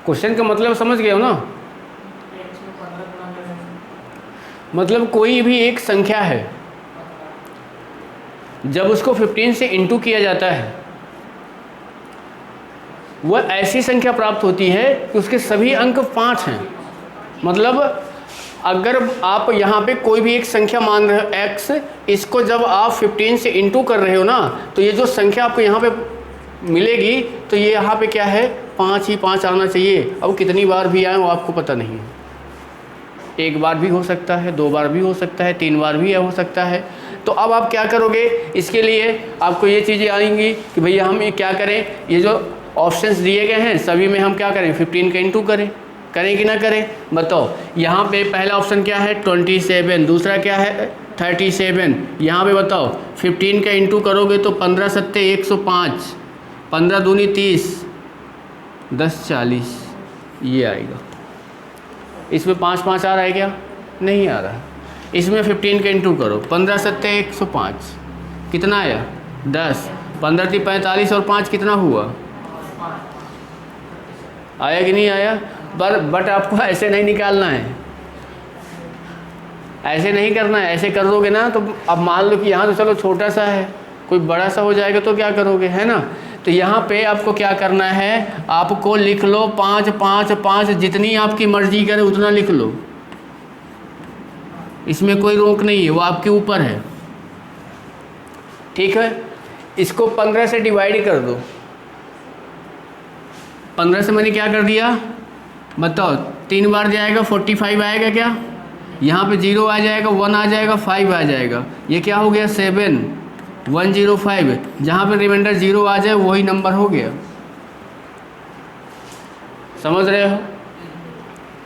क्वेश्चन का मतलब समझ गए हो ना। मतलब कोई भी एक संख्या है, जब उसको 15 से इंटू किया जाता है, वह ऐसी संख्या प्राप्त होती है कि उसके सभी अंक 5 हैं। मतलब अगर आप यहाँ पे कोई भी एक संख्या मान रहे हो x, इसको जब आप 15 से इंटू कर रहे हो ना, तो ये जो संख्या आपको यहाँ पे मिलेगी, तो ये यहाँ पे क्या है, 5 ही 5 आना चाहिए। अब कितनी बार भी आए वो आपको पता नहीं है, 1 बार भी हो सकता है, 2 बार भी हो सकता है, 3 बार भी हो सकता है। तो अब आप क्या करोगे, इसके लिए आपको ये चीज़ें आएंगी कि भैया हम ये क्या करें, ये जो ऑप्शंस दिए गए हैं सभी में हम क्या करें, 15 का इंटू करें कि ना करें, बताओ। यहाँ पे पहला ऑप्शन क्या है 27, दूसरा क्या है 37, यहाँ पे बताओ 15 का इंटू करोगे तो 15 सत्ते 105, 15 दूनी 30, 10 40, ये आएगा। इसमें 5 5 आ रहा है क्या, नहीं आ रहा। इसमें 15 का इंटू करो, 15 सत्ते 105, कितना आया 10, 15 × 45 और 5 कितना हुआ, आया कि नहीं आया। बट आपको ऐसे नहीं निकालना है, ऐसे नहीं करना है। ऐसे कर दोगे ना तो अब मान लो कि यहाँ तो चलो छोटा सा है, कोई बड़ा सा हो जाएगा तो क्या करोगे, है ना। तो यहाँ पे आपको क्या करना है, आपको लिख लो 5 5 5, जितनी आपकी मर्जी करे उतना लिख लो, इसमें कोई रोक नहीं है, वो आपके ऊपर है, ठीक है। इसको 15 से डिवाइड कर दो, 15 से मैंने क्या कर दिया बताओ, 3 बार जाएगा 45 आएगा क्या, यहाँ पे 0 आ जाएगा, 1 आ जाएगा, 5 आ जाएगा, ये क्या हो गया 7 105, जहाँ पे रिमाइंडर 0 आ जाए वही नंबर हो गया, समझ रहे हो,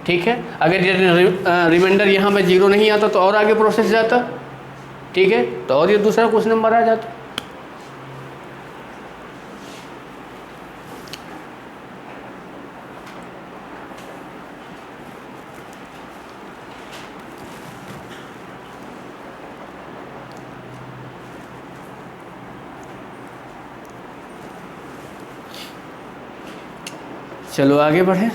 ठीक है। अगर रिमाइंडर यहाँ पे 0 नहीं आता तो और आगे प्रोसेस जाता, ठीक है, तो और ये दूसरा कुछ नंबर आ जाता। चलो आगे बढ़ें।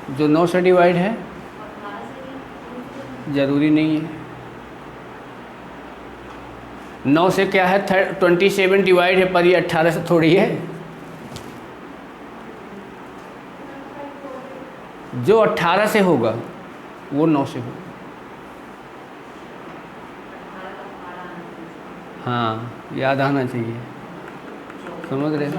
जो 9 से डिवाइड है ज़रूरी नहीं है, 9 से क्या है 27 डिवाइड है, पर ये 18 से थोड़ी है। जो 18 से होगा वो 9 से होगा, हाँ याद आना चाहिए। समझ रहे हैं?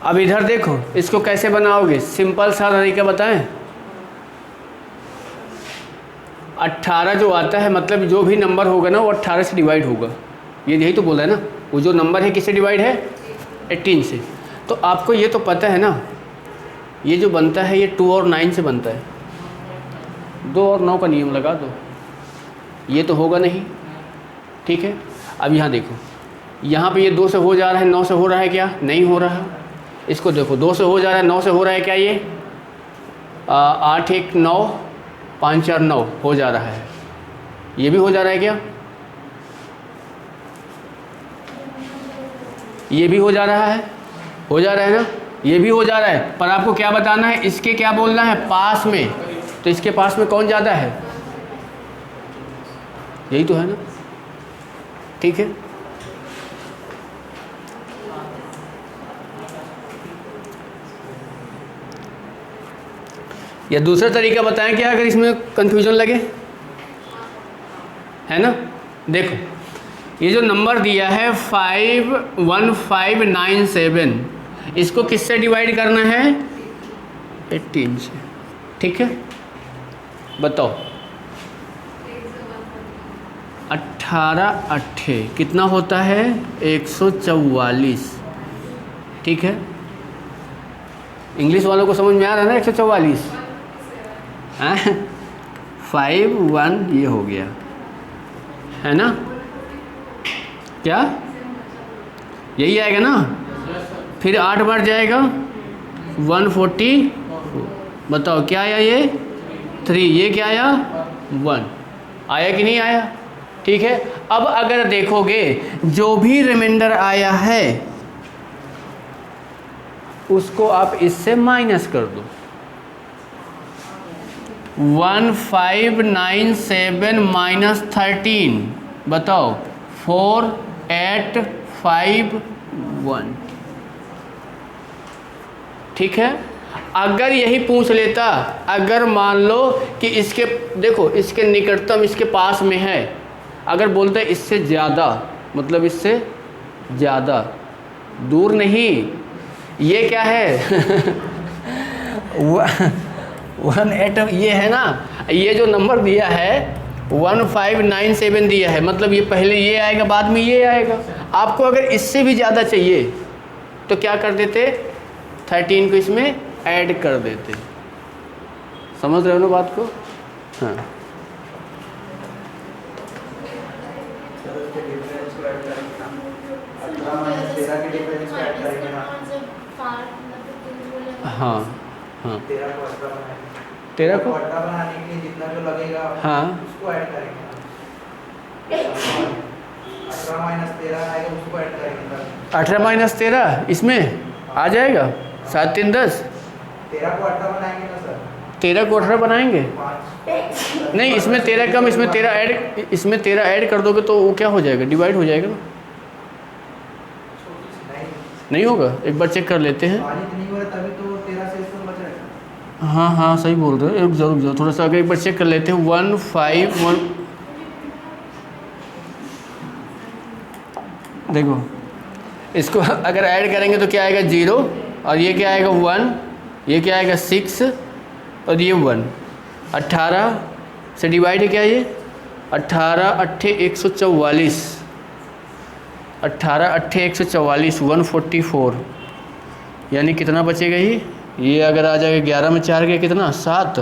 अब इधर देखो, इसको कैसे बनाओगे? सिंपल सा तरीका बताएं। 18 जो आता है, मतलब जो भी नंबर होगा ना वो 18 से डिवाइड होगा। ये यही तो बोला है ना, वो जो नंबर है किससे डिवाइड है? 18 से। तो आपको ये तो पता है ना, ये जो बनता है ये 2 और 9 से बनता है। 2 और 9 का नियम लगा दो, ये तो होगा नहीं, ठीक है। अब यहाँ देखो, यहाँ पे ये 2 से हो जा रहा है, 9 से हो रहा है क्या? नहीं हो रहा। इसको देखो, 2 से हो जा रहा है, 9 से हो रहा है क्या? ये 8 1 9 5 4 9 हो जा रहा है। ये भी हो जा रहा है क्या? ये भी हो जा रहा है, हो जा रहा है ना, ये भी हो जा रहा है। पर आपको क्या बताना है? इसके क्या बोलना है? पास में। तो इसके पास में कौन ज़्यादा है? यही तो है ना, ठीक है। या दूसरा तरीका बताएं क्या, अगर इसमें कंफ्यूजन लगे, है ना। देखो, ये जो नंबर दिया है 51597, इसको किससे डिवाइड करना है? 18 से, ठीक है। बताओ, 18 8 कितना होता है? 144, ठीक है। इंग्लिश वालों को समझ में आ रहा है ना? 144 5 1 ये हो गया, है ना। क्या यही आएगा ना? फिर 8 बार जाएगा 140। बताओ क्या आया? ये 3। ये क्या आया? 1 आया कि नहीं आया? ठीक है। अब अगर देखोगे, जो भी रिमाइंडर आया है उसको आप इससे माइनस कर दो। 1597 माइनस 13, बताओ 4851, ठीक है। अगर यही पूछ लेता, अगर मान लो कि इसके, देखो इसके निकटतम इसके पास में है, अगर बोलते इससे ज़्यादा, मतलब इससे ज़्यादा दूर नहीं, ये क्या है? 18 ये है ना, ये जो नंबर दिया है 1597 दिया है, मतलब ये पहले ये आएगा, बाद में ये आएगा। आपको अगर इससे भी ज़्यादा चाहिए तो क्या कर देते? 13 को इसमें ऐड कर देते। समझ रहे हो ना बात को? हाँ, हाँ हाँ। 13 को 18 बनाने के लिए जितना जो लगेगा, हाँ, उसको ऐड करेंगे। 18 माइनस 13 आएगा, उसको ऐड करेंगे। 18 माइनस 13 इसमें आ जाएगा, 7 3 10। 13 को 18 बनाएंगे ना सर? 13 को 18 बनाएंगे? 5 नहीं, इसमें 13 कम, इसमें 13 ऐड, इसमें 13 ऐड कर दोगे तो वो क्या हो जाएगा? डिवाइड हो जाएगा ना। नहीं होगा, एक बार चेक कर लेते हैं। नहीं हो रहा, तभी तो 13 से इसको बच रहा है। हाँ हाँ सही बोल रहे हो, रुक जाओ थोड़ा सा, अगर एक बार चेक कर लेते हैं। 151, देखो इसको अगर ऐड करेंगे तो क्या आएगा? 0, और ये क्या आएगा? 1, ये क्या आएगा? 6, और ये 1। 18 से डिवाइड है क्या ये? 18 8 144, 18 8 144, 144, यानी कितना बचेगा? ये अगर आ जाएगा 11 में 4 गया कितना? 7,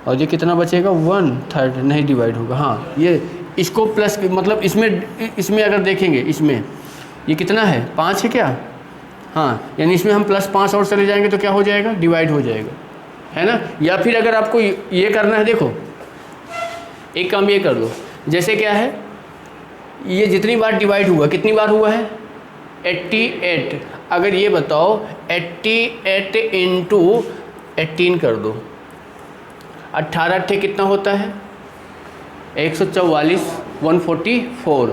और ये कितना बचेगा? 1/3 नहीं डिवाइड होगा। हाँ, ये इसको प्लस, मतलब इसमें अगर देखेंगे, इसमें ये कितना है? 5 है क्या? हाँ, यानी इसमें हम +5 और चले जाएंगे तो क्या हो जाएगा? डिवाइड हो जाएगा, है ना। या फिर अगर आपको ये करना है, देखो एक काम ये कर लो, जैसे क्या है, ये जितनी बार डिवाइड हुआ, कितनी बार हुआ है? 88। अगर ये बताओ 88 इंटू 18 कर दो, 18 अट्ठे कितना होता है 144, 144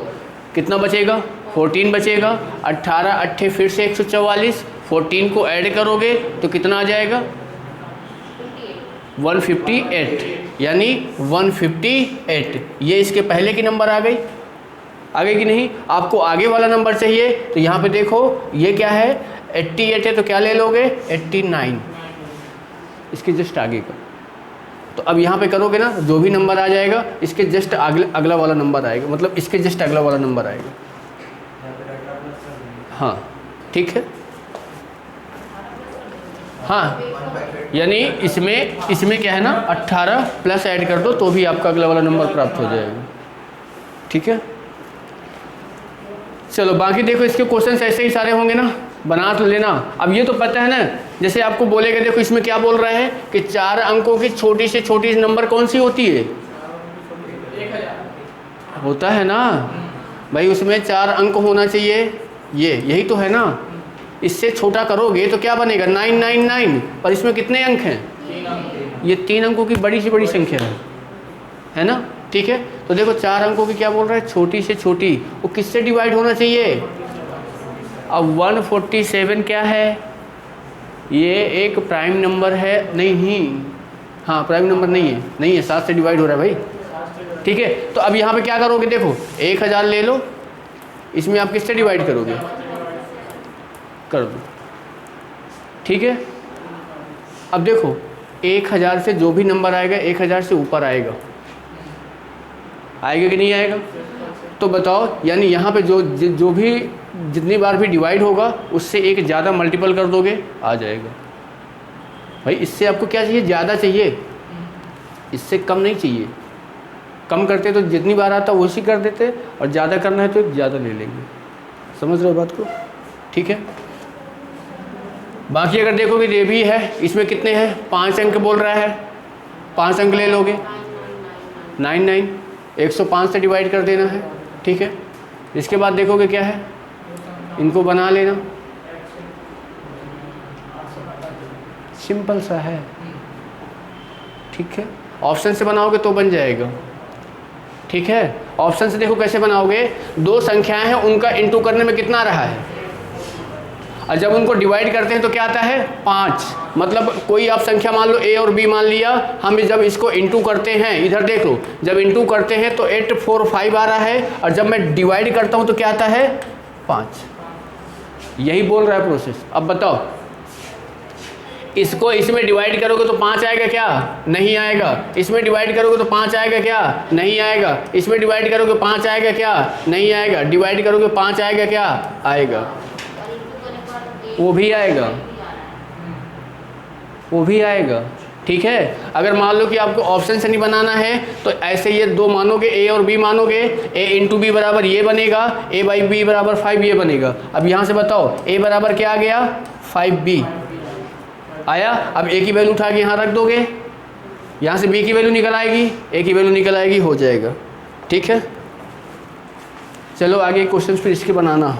कितना बचेगा 14 बचेगा। 18 अट्ठे फिर से 144, 14 को ऐड करोगे तो कितना आ जाएगा 158, यानी 158। ये इसके पहले की नंबर आ गई, आगे की नहीं। आपको आगे वाला नंबर चाहिए तो यहाँ पे देखो ये क्या है 88 है तो क्या ले लोगे 89, इसके जस्ट आगे का। तो अब यहाँ पे करोगे ना जो भी नंबर आ जाएगा इसके जस्ट अगला वाला नंबर आएगा, मतलब इसके जस्ट अगला वाला नंबर आएगा। हाँ ठीक है, हाँ यानी इसमें क्या है ना 18 प्लस ऐड कर दो तो भी आपका अगला वाला नंबर प्राप्त हो जाएगा। ठीक है, चलो बाकी देखो इसके क्वेश्चंस ऐसे ही सारे होंगे ना, बना तो लेना। अब ये तो पता है ना, जैसे आपको बोलेगा देखो इसमें क्या बोल रहा है कि 4 अंकों की छोटी से छोटी नंबर कौन सी होती है 1000 होता है ना भाई, उसमें 4 अंक होना चाहिए, यही तो है ना। इससे छोटा करोगे तो क्या बनेगा 999, पर इसमें कितने अंक हैं ये 3 अंकों की बड़ी से बड़ी संख्या है ना। ठीक है, तो देखो 4 अंकों की क्या बोल रहा है छोटी से छोटी, वो किससे डिवाइड होना चाहिए। अब 147 क्या है, ये एक प्राइम नंबर है नहीं, हाँ प्राइम नंबर नहीं है 7 से डिवाइड हो रहा है भाई। ठीक है, तो अब यहाँ पे क्या करोगे देखो 1000 ले लो, इसमें आप किससे डिवाइड करोगे कर दो। ठीक है, अब देखो 1000 से जो भी नंबर आएगा 1000 से ऊपर आएगा कि नहीं आएगा, तो बताओ। यानी यहाँ पे जो भी जितनी बार भी डिवाइड होगा उससे एक ज़्यादा मल्टीपल कर दोगे आ जाएगा भाई। इससे आपको क्या चाहिए ज़्यादा चाहिए, इससे कम नहीं चाहिए। कम करते तो जितनी बार आता वैसी कर देते, और ज़्यादा करना है तो ज़्यादा ले लेंगे। समझ रहे हो बात को। ठीक है, बाकी अगर देखोगे ये भी है, इसमें कितने हैं 5 अंक बोल रहा है, 5 अंक ले लोगे 99, 105 से डिवाइड कर देना है। ठीक है, इसके बाद देखोगे क्या है, इनको बना लेना, सिंपल सा है। ठीक है, ऑप्शन से बनाओगे तो बन जाएगा। ठीक है, ऑप्शन से देखो कैसे बनाओगे, 2 संख्याएं हैं उनका इंटू करने में कितना रहा है, और जब उनको डिवाइड करते हैं तो क्या आता है 5। मतलब कोई आप संख्या मान लो a और b मान लिया, हम जब इसको इंटू करते हैं, इधर देख लो, जब इंटू करते हैं तो 8 4 5 आ रहा है, और जब मैं डिवाइड करता हूं तो क्या आता है 5। यही बोल रहा है प्रोसेस। अब बताओ इसको इसमें डिवाइड करोगे तो 5 आएगा क्या, नहीं आएगा। इसमें डिवाइड करोगे तो 5 आएगा क्या, नहीं आएगा। इसमें डिवाइड करोगे 5 आएगा क्या, नहीं आएगा। डिवाइड करोगे 5 आएगा क्या, आएगा, वो भी आएगा, वो भी आएगा। ठीक है, अगर मान लो कि आपको ऑप्शन से नहीं बनाना है तो ऐसे ये 2 मानोगे, a और b मानोगे, a इंटू बी बराबर ये बनेगा, a बाई बी बराबर 5 ये बनेगा। अब यहाँ से बताओ a बराबर क्या आ गया 5b आया। अब a की वैल्यू उठा के यहाँ रख दोगे, यहाँ से b की वैल्यू निकल आएगी, a की वैल्यू निकल आएगी, हो जाएगा। ठीक है, चलो आगे क्वेश्चन फिर इसके बनाना।